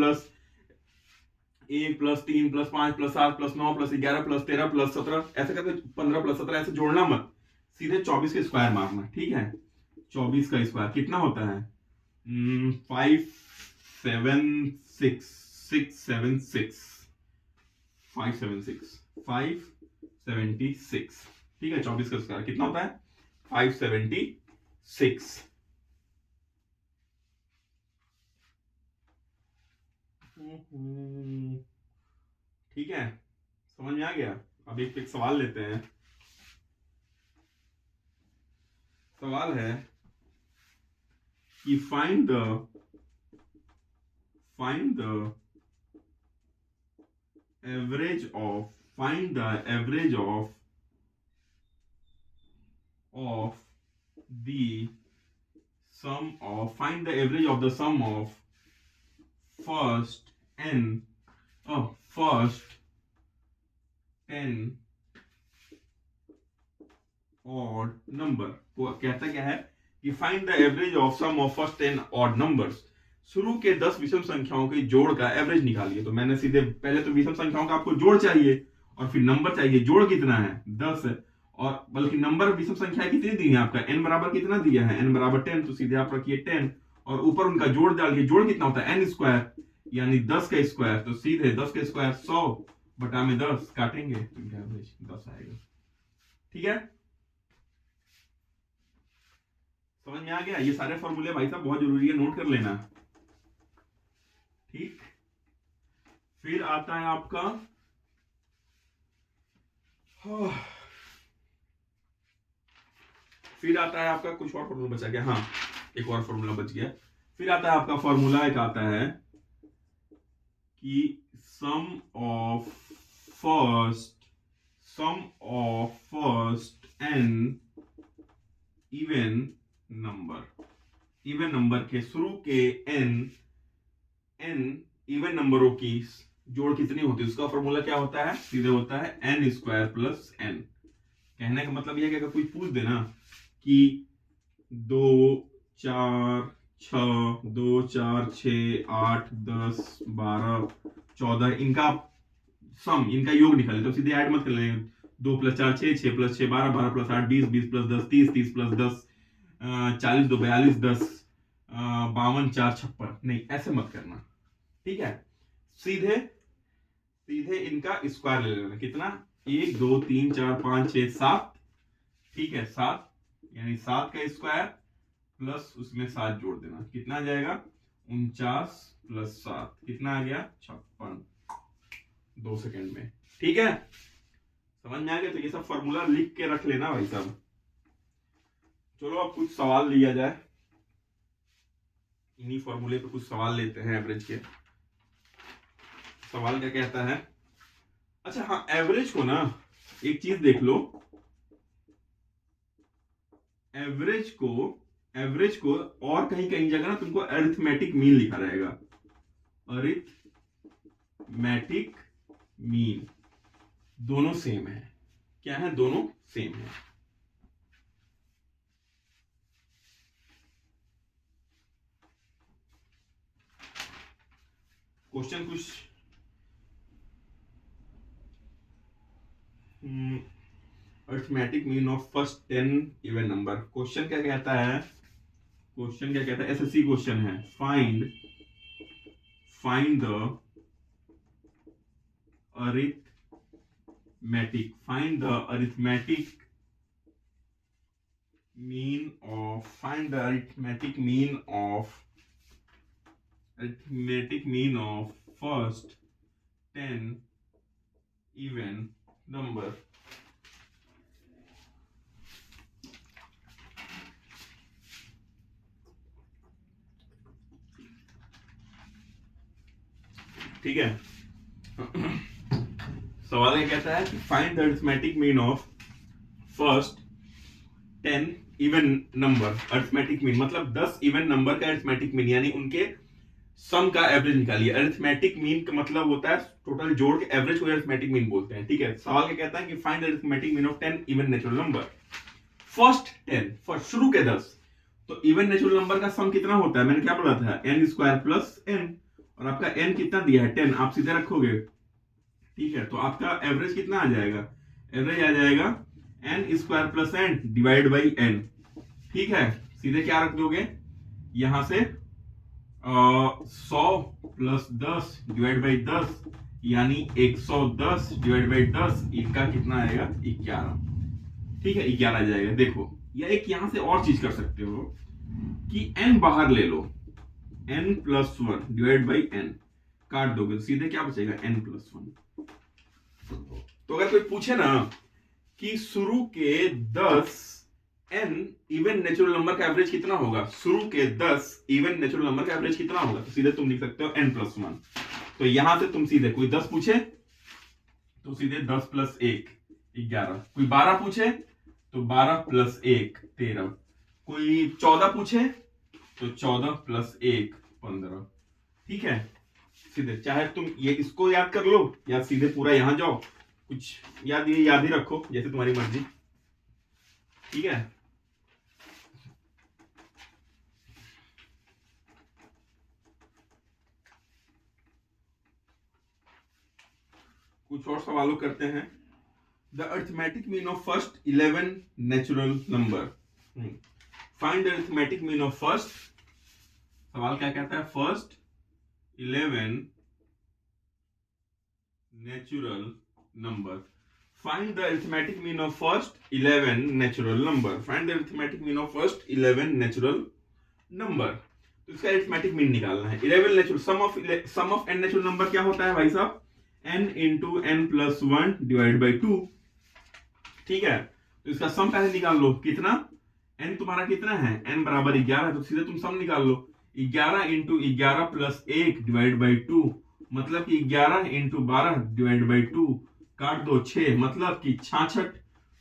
1 + 3 + 5 + 7 + 9 + 11 + 13 + 17, ऐसे करके 15 + 17, ऐसे जोड़ना मत, सीधे 24 के स्क्वायर मारना, ठीक है। 24 का स्क्वायर कितना होता है? 5 7 6 6 7 6 5 7 6 576, ठीक है। 24 का स्क्वायर कितना होता है? 576, ठीक है, समझ में आ गया। अब एक सवाल लेते हैं। सवाल है कि find the average of the sum of first n odd number। वो कहता क्या है कि find the average of sum of first 10 odd numbers, शुरू के 10 विषम संख्याओं के जोड़ का एवरेज निकालिए। तो मैंने सीधे पहले तो विषम संख्याओं का आपको जोड़ चाहिए और फिर नंबर चाहिए। जोड़ कितना है? 10 है, और बल्कि नंबर विषम संख्या कितनी दी है आपका? n बराबर कितना दिया है? n बराबर 10, तो सीधे आप रखिए 10 और ऊपर उनका जोड़ डालिए। जोड़ कितना होता है? n स्क्वायर, यानी 10 का स्क्वायर, तो सीधे 10 का स्क्वायर 100/10 काटेंगे तो इनका एवरेज 10 आएगा, ठीक है। समझ में आ गया? ये सारे फॉर्मूले भाई साहब बहुत जरूरी है, नोट कर लेना, ठीक। फिर आता है आपका कुछ और फॉर्मूला बचा गया, हाँ एक और फॉर्मूला बच गया। फिर आता है आपका फॉर्मूला, एक आता है कि sum of first n even number के शुरू के n इवन नंबरों की जोड़ कितनी होती है, उसका फॉर्मूला क्या होता है? सीधे होता है n² + n। कहने का मतलब यह है कि अगर कोई पूछ देना कि 2 4 6 2 4 6 8 10 12 14, इनका सम, इनका योग निकाले, तो सीधे ऐड मत कर लेंगे। 2 + 4 6 6 + 6 12 12 + 8 20 20 + 10 30 30 + 10 40 2 42 10 52 4 56, नहीं ऐसे मत करना, ठीक है। सीधे सीधे इनका स्क्वायर ले लेना। कितना? 1 2 3 4 5 6 7। ठीक है, 7, यानी 7 का स्क्वायर प्लस उसमें 7 जोड़ देना। कितना आ जाएगा? 49 प्लस 7 कितना आ गया? 56। 2 सेकंड में। ठीक है, समझ में आ गया? तो ये सब फॉर्मूला लिख के रख लेना भाई साहब। चलो अब कुछ सवाल लिया जाए, इन्हीं फॉर्मूले पे कुछ सवाल लेते हैं एवरेज के। सवाल क्या कहता है? अच्छा हाँ, एवरेज को ना एक चीज देख लो, एवरेज को और कहीं कहीं जगह ना तुमको अरिथमेटिक मीन लिखा रहेगा। अरिथमेटिक मीन दोनों सेम है। क्या है? दोनों सेम है। क्वेश्चन कुछ arithmetic mean of first 10 even number. Question क्या कहता है? एसएससी क्वेश्चन है। Find the arithmetic mean of first 10 even number. ठीक है, सवाल ये कहता है कि find the arithmetic mean of first 10 even number. Arithmetic mean मतलब 10 इवन नंबर का अरिथमेटिक मीन, यानी उनके सम का एवरेज निकालिए। अरिथमेटिक मीन का मतलब होता है टोटल जोड़ के एवरेज को अरिथमेटिक मीन बोलते हैं। ठीक है, सवाल क्या कहता है कि find the arithmetic mean of 10 even natural number. First 10, first शुरू के 10। तो इवन नेचुरल नंबर का सम कितना होता है? मैंने क्या पढ़ा था? n स्क्वायर प्लस n, और आपका n कितना दिया है? 10। आप सीधे रखोगे। ठीक है, तो आपका एवरेज कितना आ जाएगा? एवरेज आ जाएगा n square plus n divide by n। ठीक है, सीधे क्या रख दोगे यहां से? 100 प्लस 10 डिवाइड बाई 10, यानी 110 डिवाइड बाई 10। इनका कितना आएगा? 11। ठीक है, 11 आ जाएगा। देखो, या एक यहां से और चीज कर सकते हो कि n बाहर ले लो, n plus 1 divide by n, काट दोगे तो सीधे क्या बचेगा? n plus 1। तो अगर कोई पूछे ना कि शुरू के 10 n इवन नेचुरल नंबर का एवरेज कितना होगा, शुरू के 10 इवन नेचुरल नंबर का एवरेज कितना होगा, तो सीधे तुम लिख सकते हो n प्लस 1। तो यहां से तुम सीधे, कोई 10 पूछे तो सीधे 10 प्लस 1 11, कोई 12 पूछे तो 12 प्लस 1 13, कोई 14 पूछे तो 14 प्लस 1 15। ठीक है, सीधे चाहे तुम ये इसको याद कर लो या सीधे पूरा यहां जाओ, कुछ याद ही रखो, जैसे तुम्हारी मर्जी। ठीक है, कुछ और सवालों करते हैं। The arithmetic mean of first 11 natural number. Find the arithmetic mean of first, सवाल क्या कहता है? First 11 natural number. Find the arithmetic mean of first 11 natural number. Find the arithmetic mean of first 11 natural number. तो इसका अरिथमेटिक मीन निकालना है। 11 natural, sum of n natural number क्या होता है भाई साहब? n into n plus 1 divide by 2। ठीक है, तो इसका सम पहले निकाल लो। कितना? n तुम्हारा कितना है? n बराबर 11 है, तो सीधे तुम सम निकाल लो। 11 इंटू 11 प्लस 1 डिवाइड बाई 2, मतलब कि 11 इंटू 12 डिवाइड बाई 2, काट दो 6, मतलब कि 66।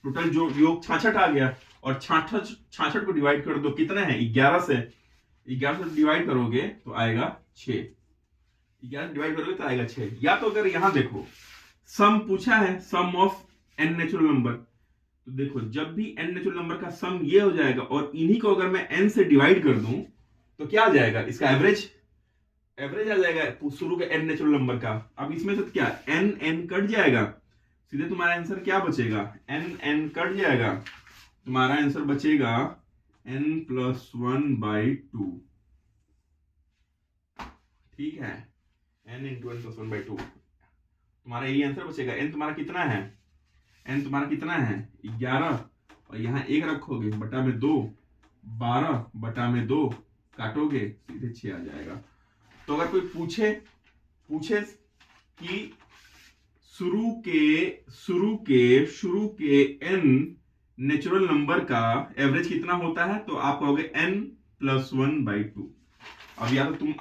टोटल जो योग 66 आ गया, और 66 को डिवाइड कर दो, कितना है? 11 से। 11 से डिवाइड करोगे तो आएगा 6। 11 डिवाइड करोगे तो आएगा 6। या तो अगर यहां देखो, सम पूछा है, sum of n natural number, तो देखो जब भी n नेचुरल नंबर का सम ये हो जाएगा और इन्हीं को अगर मैं n से डिवाइड कर दूं तो क्या आ जाएगा? इसका एवरेज आ जाएगा शुरू के n नेचुरल नंबर का। अब इसमें से क्या n कट जाएगा, सीधे तुम्हारा आंसर क्या बचेगा? n कट जाएगा, तुम्हारा आंसर बचेगा n प्लस 1 बाई 2। ठीक है, n इंटू एन प्लस 1/2, तुम्हारा यही आंसर बचेगा। n तुम्हारा कितना है, n तुम्हारा कितना है 11, और यहाँ 1 रखोगे बटा में 2, 12 बटा में 2 काटोगे सीधे 6 आ जाएगा। तो अगर कोई पूछे कि शुरू के n नेचुरल नंबर का एवरेज कितना होता है, तो आप कहोगे n + 1/2। अब या तो तुम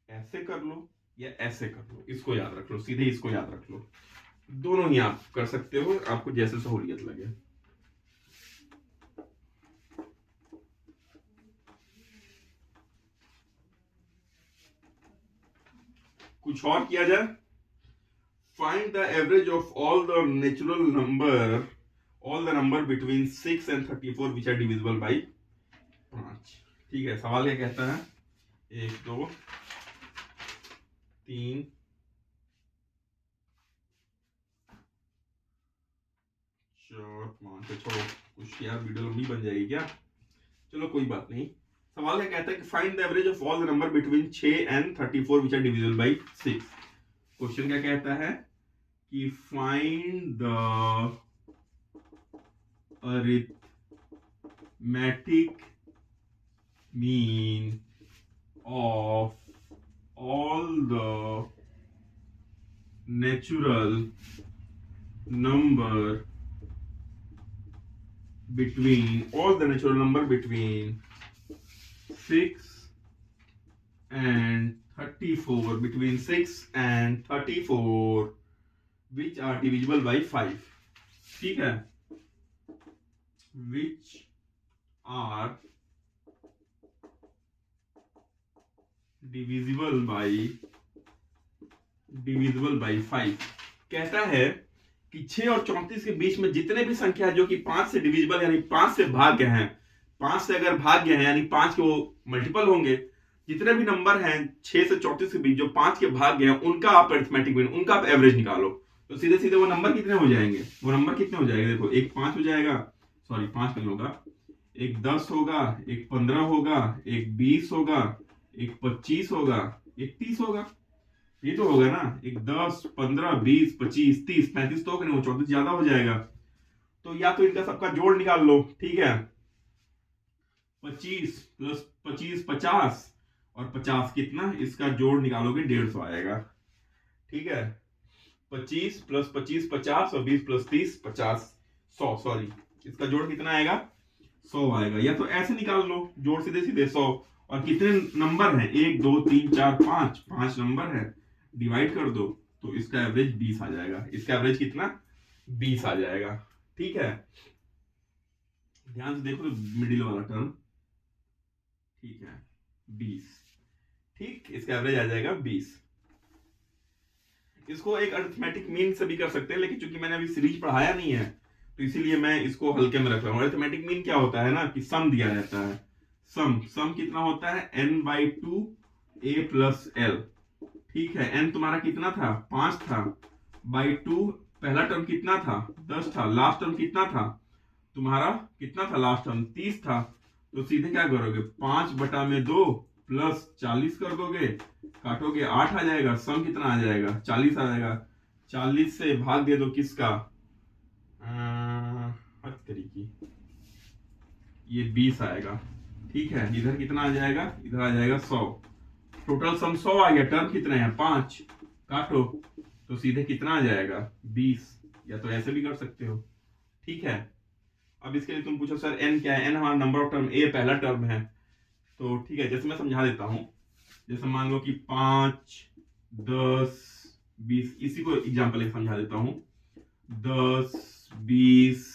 ऐसे कर लो या ऐसे कर लो, इसको याद रख लो, सीधे इसको याद रख लो, दोनों ही आप कर सकते हो, आपको जैसे सहूलियत लगे। कुछ और किया जाए। Find the average of all the number between 6 and 34 which are divisible by 5। ठीक है, सवाल क्या कहता है, 1 2 3 4 5 6। छोड़ो कुछ यार, वीडियो लंबी बन जाएगी क्या, चलो कोई बात नहीं। सवाल क्या कहता है कि find the average of all the number between 6 and 34 which are divisible by 6। Question क्या कहता है कि find the arithmetic mean of all the natural number between 6 and 34 which are divisible by 5। ठीक है, which are divisible by 5। कहता है कि 6 और 34 के बीच में जितने भी संख्या है जो कि 5 से डिविजिबल यानी 5 से भाग्य हैं, 5 से अगर भाग्य है यानी 5 के वो मल्टीपल होंगे, जितने भी नंबर हैं 6 से 34 के बीच जो 5 के भाग्य हैं, उनका आप अरिथमेटिक मीन, उनका आप एवरेज निकालो। तो सीधे सीधे वो नंबर कितने हो जाएंगे, देखो, एक 5 हो जाएगा, सॉरी 5 नहीं होगा, एक 10 होगा, एक 15 होगा, एक 20 होगा, एक 25 होगा, एक 30 होगा। ये तो होगा ना, एक 10 15 20 25 30 35 तो होगा नहीं, वो 34 ज्यादा हो जाएगा। तो या तो इनका सबका जोड़ निकाल लो। ठीक है, 25 + 25 50, और 50 कितना, इसका जोड़ निकालोगे 150 आएगा। ठीक है, 25 + 25 50, और 20 + 30 50 100, सॉरी इसका जोड़ कितना आएगा 100 आएगा। या तो ऐसे निकाल लो जोड़ सीधे सीधे 100, और कितने नंबर हैं 1 2 3 4 5 नंबर है, डिवाइड कर दो तो इसका एवरेज 20 आ जाएगा। इसका एवरेज कितना 20 आ जाएगा। ठीक है, ध्यान से देखो तो मिडिल वाला टर्म, ठीक है 20, ठीक, इसका एवरेज आ जाएगा 20। इसको एक अरिथमेटिक मीन से भी कर सकते हैं, लेकिन चूंकि मैंने अभी सीरीज पढ़ाया नहीं है तो इसीलिए मैं इसको हल्के में रख रहा हूं। अरिथमेटिक मीन क्या होता है ना कि सम दिया रहता है, सम कितना होता है n/2 a + l। ठीक है, n तुम्हारा कितना था 5 था, /2 पहला टर्म कितना था 10 था, लास्ट टर्म कितना था तुम्हारा, कितना था लास्ट टर्म 30 था। तो सीधे क्या करोगे 5/2 + 40 कर दोगे, काटोगे 8 आ जाएगा, सम कितना आ जाएगा 40 आ जाएगा। 40 से भाग दे दो किसका, हद तरीकी, ये 20 आएगा। ठीक है, इधर कितना आ जाएगा, इधर आ जाएगा 100, टोटल सम 100 आ गया, टर्म कितने हैं 5, काटो तो सीधे कितना आ जाएगा 20। या तो ऐसे भी कर सकते हो। ठीक है, अब इसके लिए तुम पूछो सर n क्या है, n हमारा नंबर ऑफ टर्म, a पहला टर्म है। तो ठीक है, जैसे मैं समझा देता हूं, जैसे मान लो कि 5 10 20, इसी को एग्जांपल एक समझा देता हूं, 10 20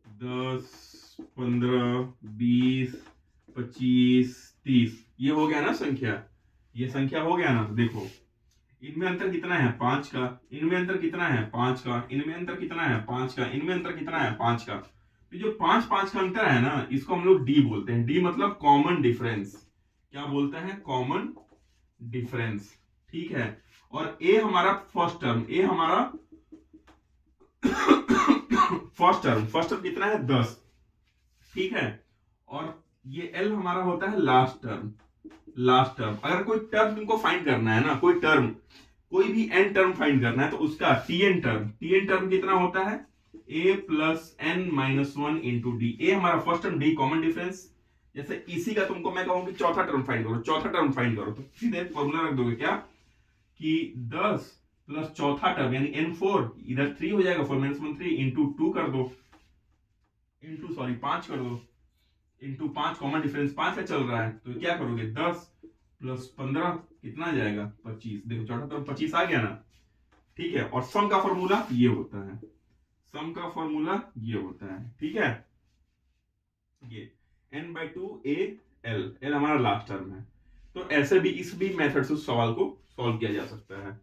10 15 20 25 30, ये हो गया ना संख्या, ये संख्या हो गया ना। तो देखो इनमें अंतर कितना है 5 का, इनमें अंतर कितना है 5 का, इनमें अंतर कितना है 5 का, इनमें अंतर कितना है 5 का। तो जो 5 का अंतर है ना, इसको हम लोग डी बोलते हैं। डी मतलब कॉमन डिफरेंस। क्या बोलते हैं, कॉमन डिफरेंस। ठीक है, और ए हमारा फर्स्ट टर्म, ए हमारा फर्स्ट टर्म कितना है 10। ठीक है, और ये एल हमारा होता है लास्ट टर्म। लास्ट टर्म, अगर कोई टर्म तुमको फाइंड करना है ना, कोई टर्म, कोई भी एन टर्म फाइंड करना है, तो उसका टीएन टर्म, टीएन टर्म कितना होता है, a plus n minus one into d. A हमारा first term, d common difference. जैसे इसी का तुमको मैं कहूँ कि चौथा टर्म फाइंड करो, चौथा टर्म फाइंड करो, तो सीधे फॉर्मूला रख दोगे क्या कि 10 प्लस चौथा टर्म यानी n4, इधर 3 हो जाएगा, 4 माइनस 1 3 इंटू 2 कर दो, इंटू सॉरी 5 कर दो, इंटू 5 कॉमन डिफरेंस 5 का चल रहा है, तो क्या करोगे 10 प्लस 15 कितना आ जाएगा 25। देखो चौथा टर्म 25 आ गया ना, ठीक है। और सम का फॉर्मूला ये होता है, सम का फॉर्मूला ये होता है, ठीक है। ये n/2 a l, l हमारा लास्ट टर्म है। तो ऐसे भी इस भी मेथड से सवाल को सॉल्व किया जा सकता है।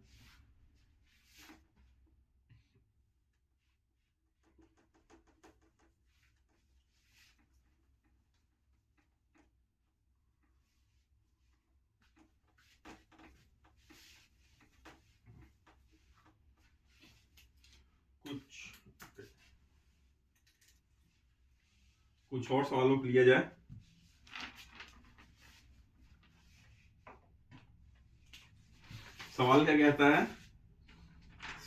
कुछ और सवालों को लिया जाए। सवाल क्या कहता है,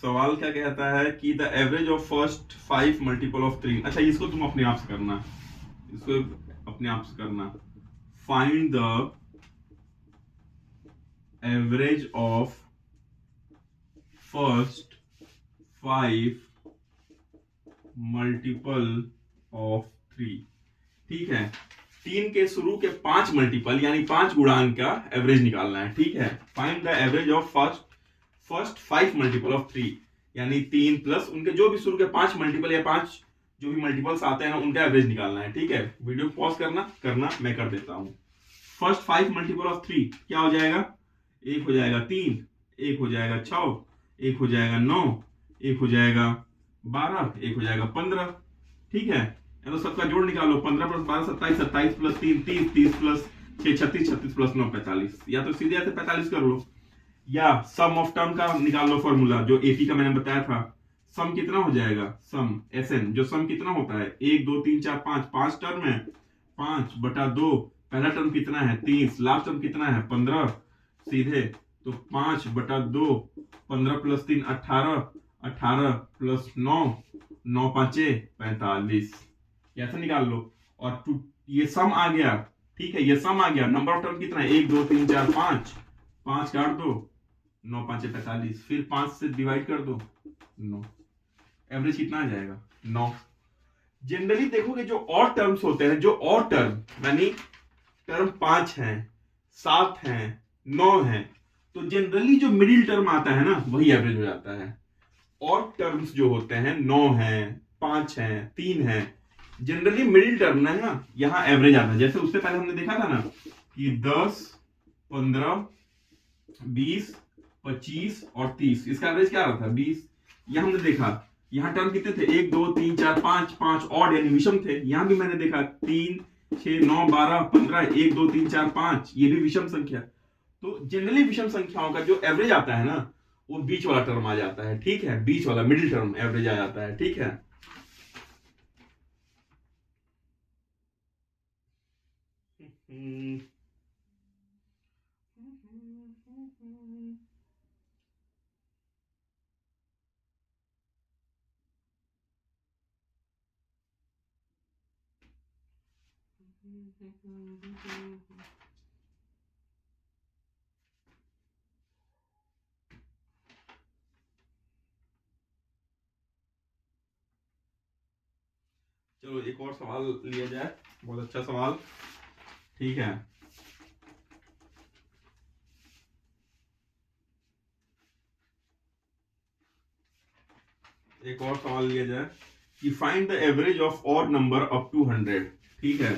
सवाल क्या कहता है कि the average of first 5 multiple of 3। अच्छा इसको तुम अपने आप से करना, इसको अपने आप से करना। Find the average of first 5 multiple of 3, ठीक है। 3 के शुरू के 5 मल्टीपल यानी 5 गुणांक का एवरेज निकालना है, ठीक है। Find the average of first 5 multiple of 3, यानी 3 प्लस उनके जो भी शुरू के 5 मल्टीपल या 5 जो भी मल्टीपल्स आते हैं ना, उनका एवरेज निकालना है, ठीक है। वीडियो पॉज करना मैं कर देता हूं। फर्स्ट 5 मल्टीपल ऑफ 3 क्या हो जाएगा, एक हो जाएगा 3, एक हो जाएगा 6, एक हो जाएगा 9, एक हो जाएगा 12, एक हो जाएगा 15, ठीक है। तो सबका जोड़ निकालो, 15 प्लस 12 27, 27 प्लस 3 30, 30 प्लस 6 36, 36 प्लस 9 45, या तो सीधे ऐसे 45 कर लो, या सम ऑफ टर्म का निकाल लो फॉर्मूला जो एपी का मैंने बताया था। सम कितना हो जाएगा, सम एसएन, जो सम कितना होता है 1 2 3 4 5, 5 टर्म है, 5/2, पहला टर्म कितना है 30, लास्ट टर्म कितना है 15, सीधे तो 5/2, 15 प्लस 3 18, 18 प्लस 9, 9 5 45, ऐसा निकाल लो। और ये सम आ गया, ठीक है, ये सम आ गया। नंबर ऑफ टर्म कितना है 1 2 3 4 5, 5 काट दो, 9 5 45, फिर 5 से डिवाइड कर दो 9, एवरेज कितना आ जाएगा 9। जनरली देखोगे जो और टर्म्स होते हैं, जो और टर्म यानी टर्म 5 है, 7 है, 9 है, तो जनरली जो मिडिल टर्म आता है ना वही एवरेज हो जाता है। और टर्म्स जो होते हैं 9 है, 5 है, 3 है, जनरली मिडिल टर्म ना यहाँ एवरेज आता है। जैसे उससे पहले हमने देखा था ना कि 10 15 20 25 और 30, इसका एवरेज क्या आ रहा था 20। यहां हमने देखा यहाँ टर्म कितने थे 1 2 3 4 5, 5 ऑड यानी विषम थे। यहां भी मैंने देखा 3 6 9 12 15, 1 2 3 4 5, ये भी विषम संख्या। तो जनरली विषम संख्याओं का जो एवरेज आता है ना वो बीच वाला टर्म आ जाता है, ठीक है, बीच वाला मिडिल टर्म एवरेज आ जाता है, ठीक है। चलो एक और सवाल लिया जाए, बहुत अच्छा सवाल, ठीक है। एक और सवाल लिया जाए कि find the average of odd number up to 100, ठीक है।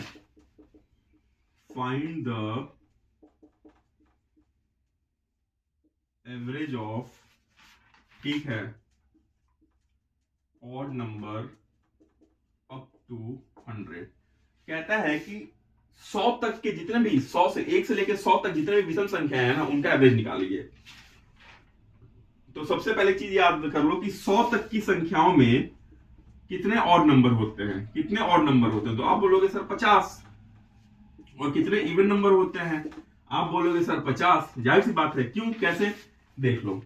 फाइंड द एवरेज ऑफ, ठीक है, ऑड नंबर अप टू 100। कहता है कि 100 तक के जितने भी 100 से 1 से लेकर 100 तक जितने भी विषम संख्याएं हैं ना उनका एवरेज निकालिए। तो सबसे पहले चीज याद कर लो कि 100 तक की संख्याओं में कितने ऑड नंबर होते हैं, कितने ऑड नंबर होते हैं। तो आप बोलोगे सर 50, और कितने इवन नंबर होते हैं? आप बोलोगे सर 50, जाहिर सी बात है। क्यों, कैसे, देख लो।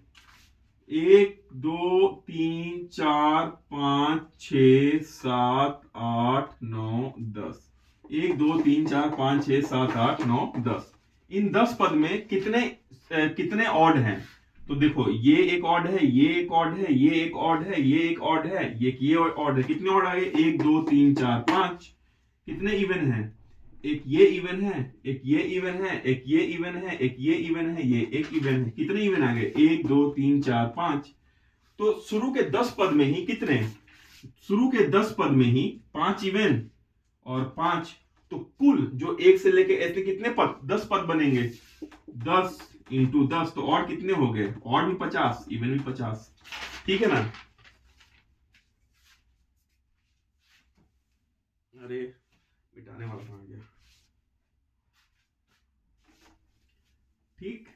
1 2 3 4 5 6 7 8 9 10। 1 2 3 4 5 6 7 8 9 10। इन 10 पद में कितने ऑड हैं? तो देखो, ये एक ऑड है, ये एक ऑड है, ये एक ऑड है, ये एक ऑड है, ये ऑड है। कितने ऑड आ गए? 1 2 3 4 5। कितने इवन हैं? एक ये इवन है, एक ये इवन है, एक ये इवन है, एक ये इवन है, ये एक इवन है। कितने इवन आ गए? 1 2 3 4 5। तो शुरू के 10 पद में ही कितने? शुरू के 10 पद में ही 5 इवन और 5। तो कुल जो 1 से लेके ऐसे कितने पद? 10 पद बनेंगे। 10 इंटू 10, तो और कितने हो गए? और भी 50, इवन भी 50। ठीक है ना? अरे मिटाने वाला कहां गया? ठीक।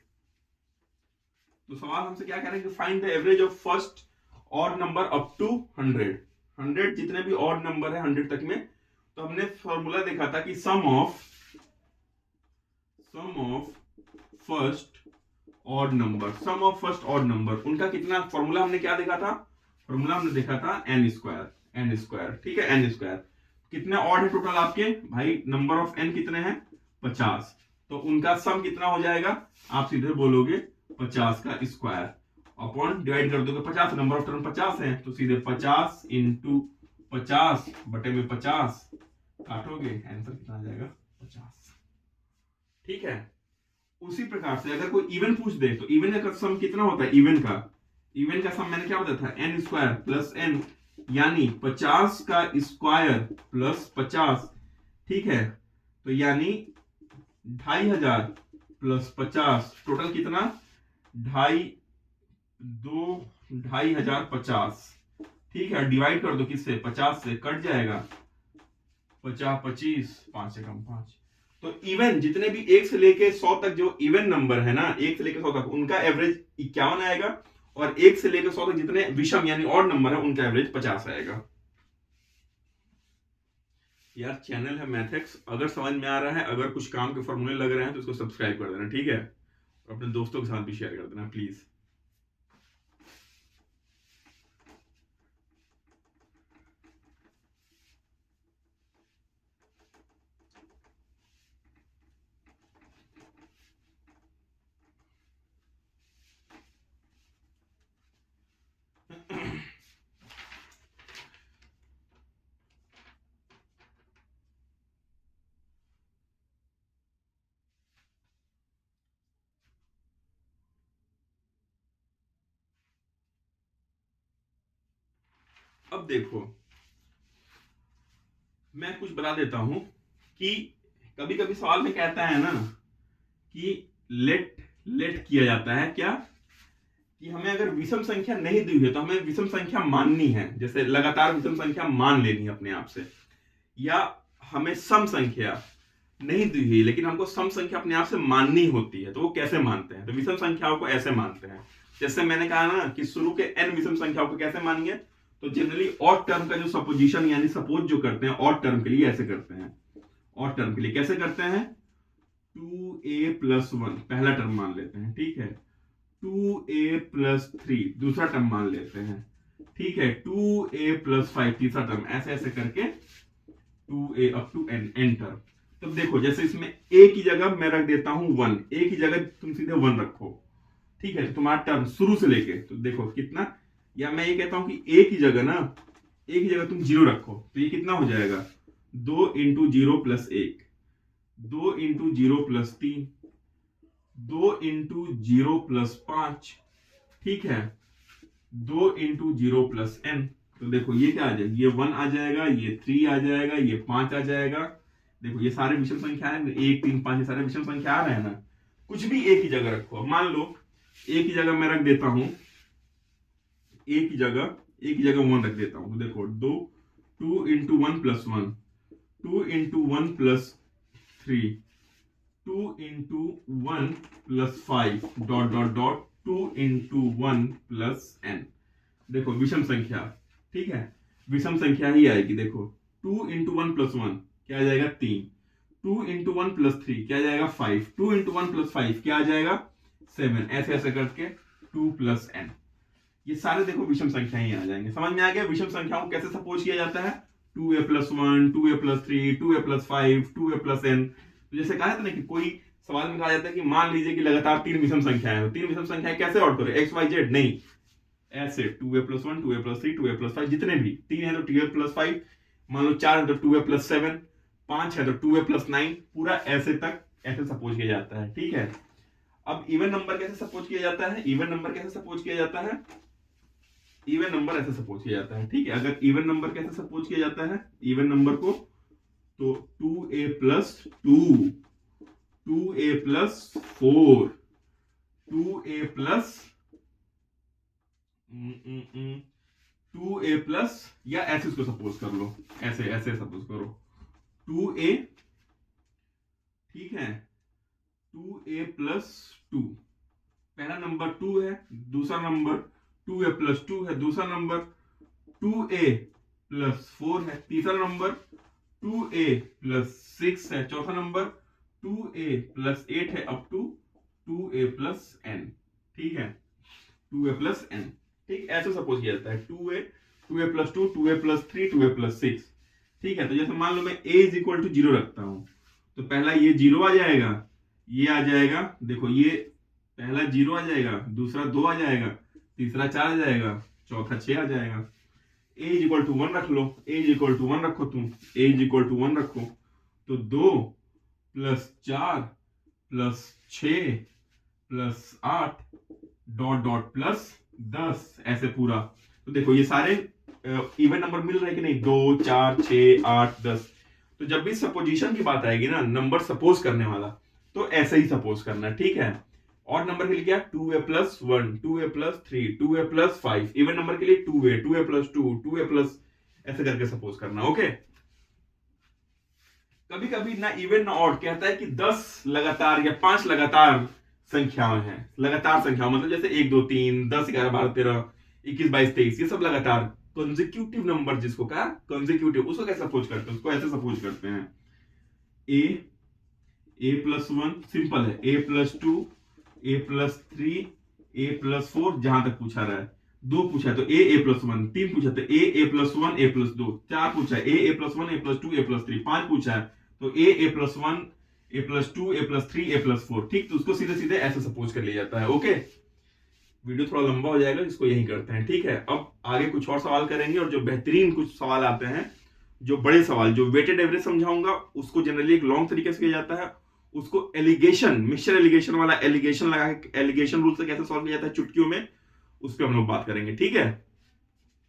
तो सवाल हमसे क्या कह रहे हैं कि find the average of first odd number up to 100। 100 जितने भी ऑड नंबर है 100 तक में। तो हमने फॉर्मूला देखा था कि sum of first odd number, sum of first odd number, उनका कितना? फॉर्मूला हमने क्या देखा था? फॉर्मूला हमने देखा था एन स्क्वायर। ठीक है, एन स्क्वायर। कितने ऑड है टोटल आपके भाई? नंबर ऑफ एन कितने हैं? 50। तो उनका सम कितना हो जाएगा? आप सीधे बोलोगे 50 का स्क्वायर अपॉन डिवाइड कर दोगे 50, नंबर ऑफ टर्म 50 है, तो सीधे 50 इंटू 50 बटे में 50 काटोगे, आंसर कितना आ जाएगा? 50। ठीक है। उसी प्रकार से अगर कोई इवन पूछ दे तो इवन का सम कितना होता है? इवन का सम मैंने क्या बताया था? एन स्क्वायर प्लस एन, यानी 50 का स्क्वायर प्लस 50। ठीक है, तो यानी 2500 प्लस 50, टोटल कितना? 2550। ठीक है, डिवाइड कर दो किससे? 50 से, कट जाएगा 50 25, 5 से कम 5। तो इवन जितने भी 1 से लेके 100 तक जो इवन नंबर है ना, 1 से लेके 100 तक, उनका एवरेज 51 आएगा। और 1 से लेकर 100 तक जितने विषम यानी ऑड नंबर है उनका एवरेज 50 आएगा। यार चैनल है मैथ्स, अगर समझ में आ रहा है, अगर कुछ काम के फॉर्मूले लग रहे हैं तो उसको सब्सक्राइब कर देना। ठीक है, और अपने दोस्तों के साथ भी शेयर कर देना प्लीज। अब देखो, मैं कुछ बता देता हूं कि कभी कभी सवाल में कहता है ना कि लेट किया जाता है क्या, कि हमें अगर विषम संख्या नहीं दी हुई है तो हमें विषम संख्या माननी है, जैसे लगातार विषम संख्या मान लेनी है अपने आप से। या हमें सम संख्या नहीं दी हुई लेकिन हमको सम संख्या अपने आप से माननी होती है, तो वो कैसे मानते हैं? तो विषम संख्याओं को ऐसे मानते हैं, जैसे मैंने कहा ना कि शुरू के n विषम संख्याओं को कैसे मानेंगे? तो जनरली ऑड टर्म का जो सपोजिशन यानी सपोज जो करते हैं ऑड टर्म के लिए ऐसे करते हैं। ऑड टर्म के लिए कैसे करते हैं? 2a + 1 पहला टर्म मान लेते हैं। ठीक है, 2a + 3 दूसरा टर्म मान लेते हैं। ठीक है, 2a + 5 तीसरा टर्म, ऐसे ऐसे करके 2a up to n term. तब देखो, जैसे इसमें a की जगह मैं रख देता हूं 1, a की जगह तुम सीधे 1 रखो। ठीक है, तो तुम्हारा टर्म शुरू से लेके तो देखो कितना, या मैं ये कहता हूं कि a की जगह तुम 0 रखो, तो ये कितना हो जाएगा? 2 × 0 + 1, 2 × 0 + 3, 2 × 0 + 5। ठीक है, 2 × 0 + n। तो देखो ये क्या आ जाएगा? ये 1 आ जाएगा, ये 3 आ जाएगा, ये 5 आ जाएगा। देखो ये सारे विषम संख्या है, 1 3 5 ये सारे विषम संख्या आ रहे हैं ना। कुछ भी एक ही जगह रखो। अब मान लो एक ही जगह मैं रख देता हूं, एक ही जगह 1 रख देता हूं। तो देखो 2 × 1 + 1, 2 × 1 + 3, 2 × 1 + 5 ... 2 × 1 + n। देखो विषम संख्या, ठीक है, विषम संख्या ही आएगी। देखो 2 × 1 + 1 क्या आ जाएगा? 3, 2 इंटू 1 प्लस 3 क्या आ जाएगा 5, 2 इंटू 1 प्लस 5 क्या आ जाएगा 7, ऐसे ऐसे करके 2 प्लस n। ये सारे देखो विषम संख्याएं ही आ जाएंगे। समझ में आ गया विषम संख्याओं को कैसे सपोज किया जाता है, 2a plus 1, 2a plus 3, 2a plus 5, 2a plus n। तो जैसे कहा था ना कि कोई सवाल में कहा जाता है कि मान लीजिए कि लगातार 3 विषम संख्याएं हैं, तो 3 विषम संख्याएं कैसे आउट करो, x y z नहीं, ऐसे 2a plus 1, 2a plus 3, 2a plus 5, जितने भी 3 है तो 2a प्लस 5, मान लो 4 है तो 2a प्लस 7, 5 है तो 2a प्लस 9, पूरा ऐसे तक ऐसे सपोज किया जाता है। ठीक है, अब इवन नंबर कैसे सपोज किया जाता है, इवन नंबर कैसे सपोज किया जाता है, इवन नंबर ऐसे सपोज किया जाता है। ठीक है, अगर इवन नंबर कैसे सपोज किया जाता है इवन नंबर को, तो 2a plus 2, 2a plus 4, 2a plus 2a plus, या ऐसे इसको सपोज कर लो, ऐसे ऐसे सपोज करो 2a, ठीक है 2a प्लस 2, पहला नंबर 2 है, दूसरा नंबर 2a प्लस 2 है, दूसरा नंबर 2a प्लस 4 है, तीसरा नंबर 2a प्लस 6 है, चौथा नंबर 2a प्लस 8 है, up to 2a plus n। ठीक है, 2a प्लस n। ठीक, ऐसे सपोज किया जाता है 2a plus 2, 2a plus 3, 2a plus 6। ठीक है, तो जैसे मान लो मैं a इज इक्वल टू 0 रखता हूं, तो पहला ये 0 आ जाएगा, ये आ जाएगा, देखो ये पहला 0 आ जाएगा, दूसरा 2 आ जाएगा, तीसरा 4 आ जाएगा, चौथा 6 आ जाएगा। a इज इक्वल टू 1 रख लो, a इज इक्वल टू 1 रखो तुम, a इज इक्वल टू 1 रखो, तो 2 plus 4 plus 6 plus 8 dot dot plus 10, ऐसे पूरा। तो देखो ये सारे इवन नंबर मिल रहे हैं कि नहीं, 2, 4, 6, 8, 10। तो जब भी सपोजिशन की बात आएगी ना, नंबर सपोज करने वाला, तो ऐसे ही सपोज करना है। ठीक है, और नंबर के लिए क्या, 2a plus 1, 2a plus 3, 2a plus 5, even number के लिए 2a, 2a plus 2, 2a plus, ऐसे करके सपोज करना। ओके, कभी कभी ना इवन ना ऑड कहता है कि 10 लगातार या 5 लगातार संख्याएं हैं, लगातार संख्याओं मतलब जैसे 1, 2, 3, 10, 11, 12, 13, 21, 22, 23, ये सब लगातार कंसेक्यूटिव नंबर जिसको कहा कंसेक्यूटिव, उसको कैसे सपोज करते हैं, उसको ऐसे सपोज करते हैं a प्लस 1 सिंपल है, a plus 2, a plus 3, a plus 4, जहां तक पूछा रहा है, 2 पूछा है तो a प्लस 1, 3 पूछा तो a प्लस 1, a प्लस 2, 4 पूछा है a plus 1, a plus 2, a plus 3, 5 पूछा है तो a plus 1, a plus 2, a plus 3, a plus 4। ठीक, तो उसको सीधे सीधे ऐसे सपोज कर लिया जाता है। ओके, वीडियो थोड़ा लंबा हो जाएगा, इसको यही करते हैं। ठीक है, अब आगे कुछ और सवाल करेंगे, और जो बेहतरीन कुछ सवाल आते हैं, जो बड़े सवाल, जो वेटेड एवरेज समझाऊंगा, उसको जनरली एक लॉन्ग तरीके से किया जाता है, उसको एलिगेशन, मिक्सचर एलिगेशन वाला एलिगेशन लगा के, एलिगेशन रूल से कैसे सॉल्व किया जाता है चुटकियों में, उस पर हम लोग बात करेंगे। ठीक है।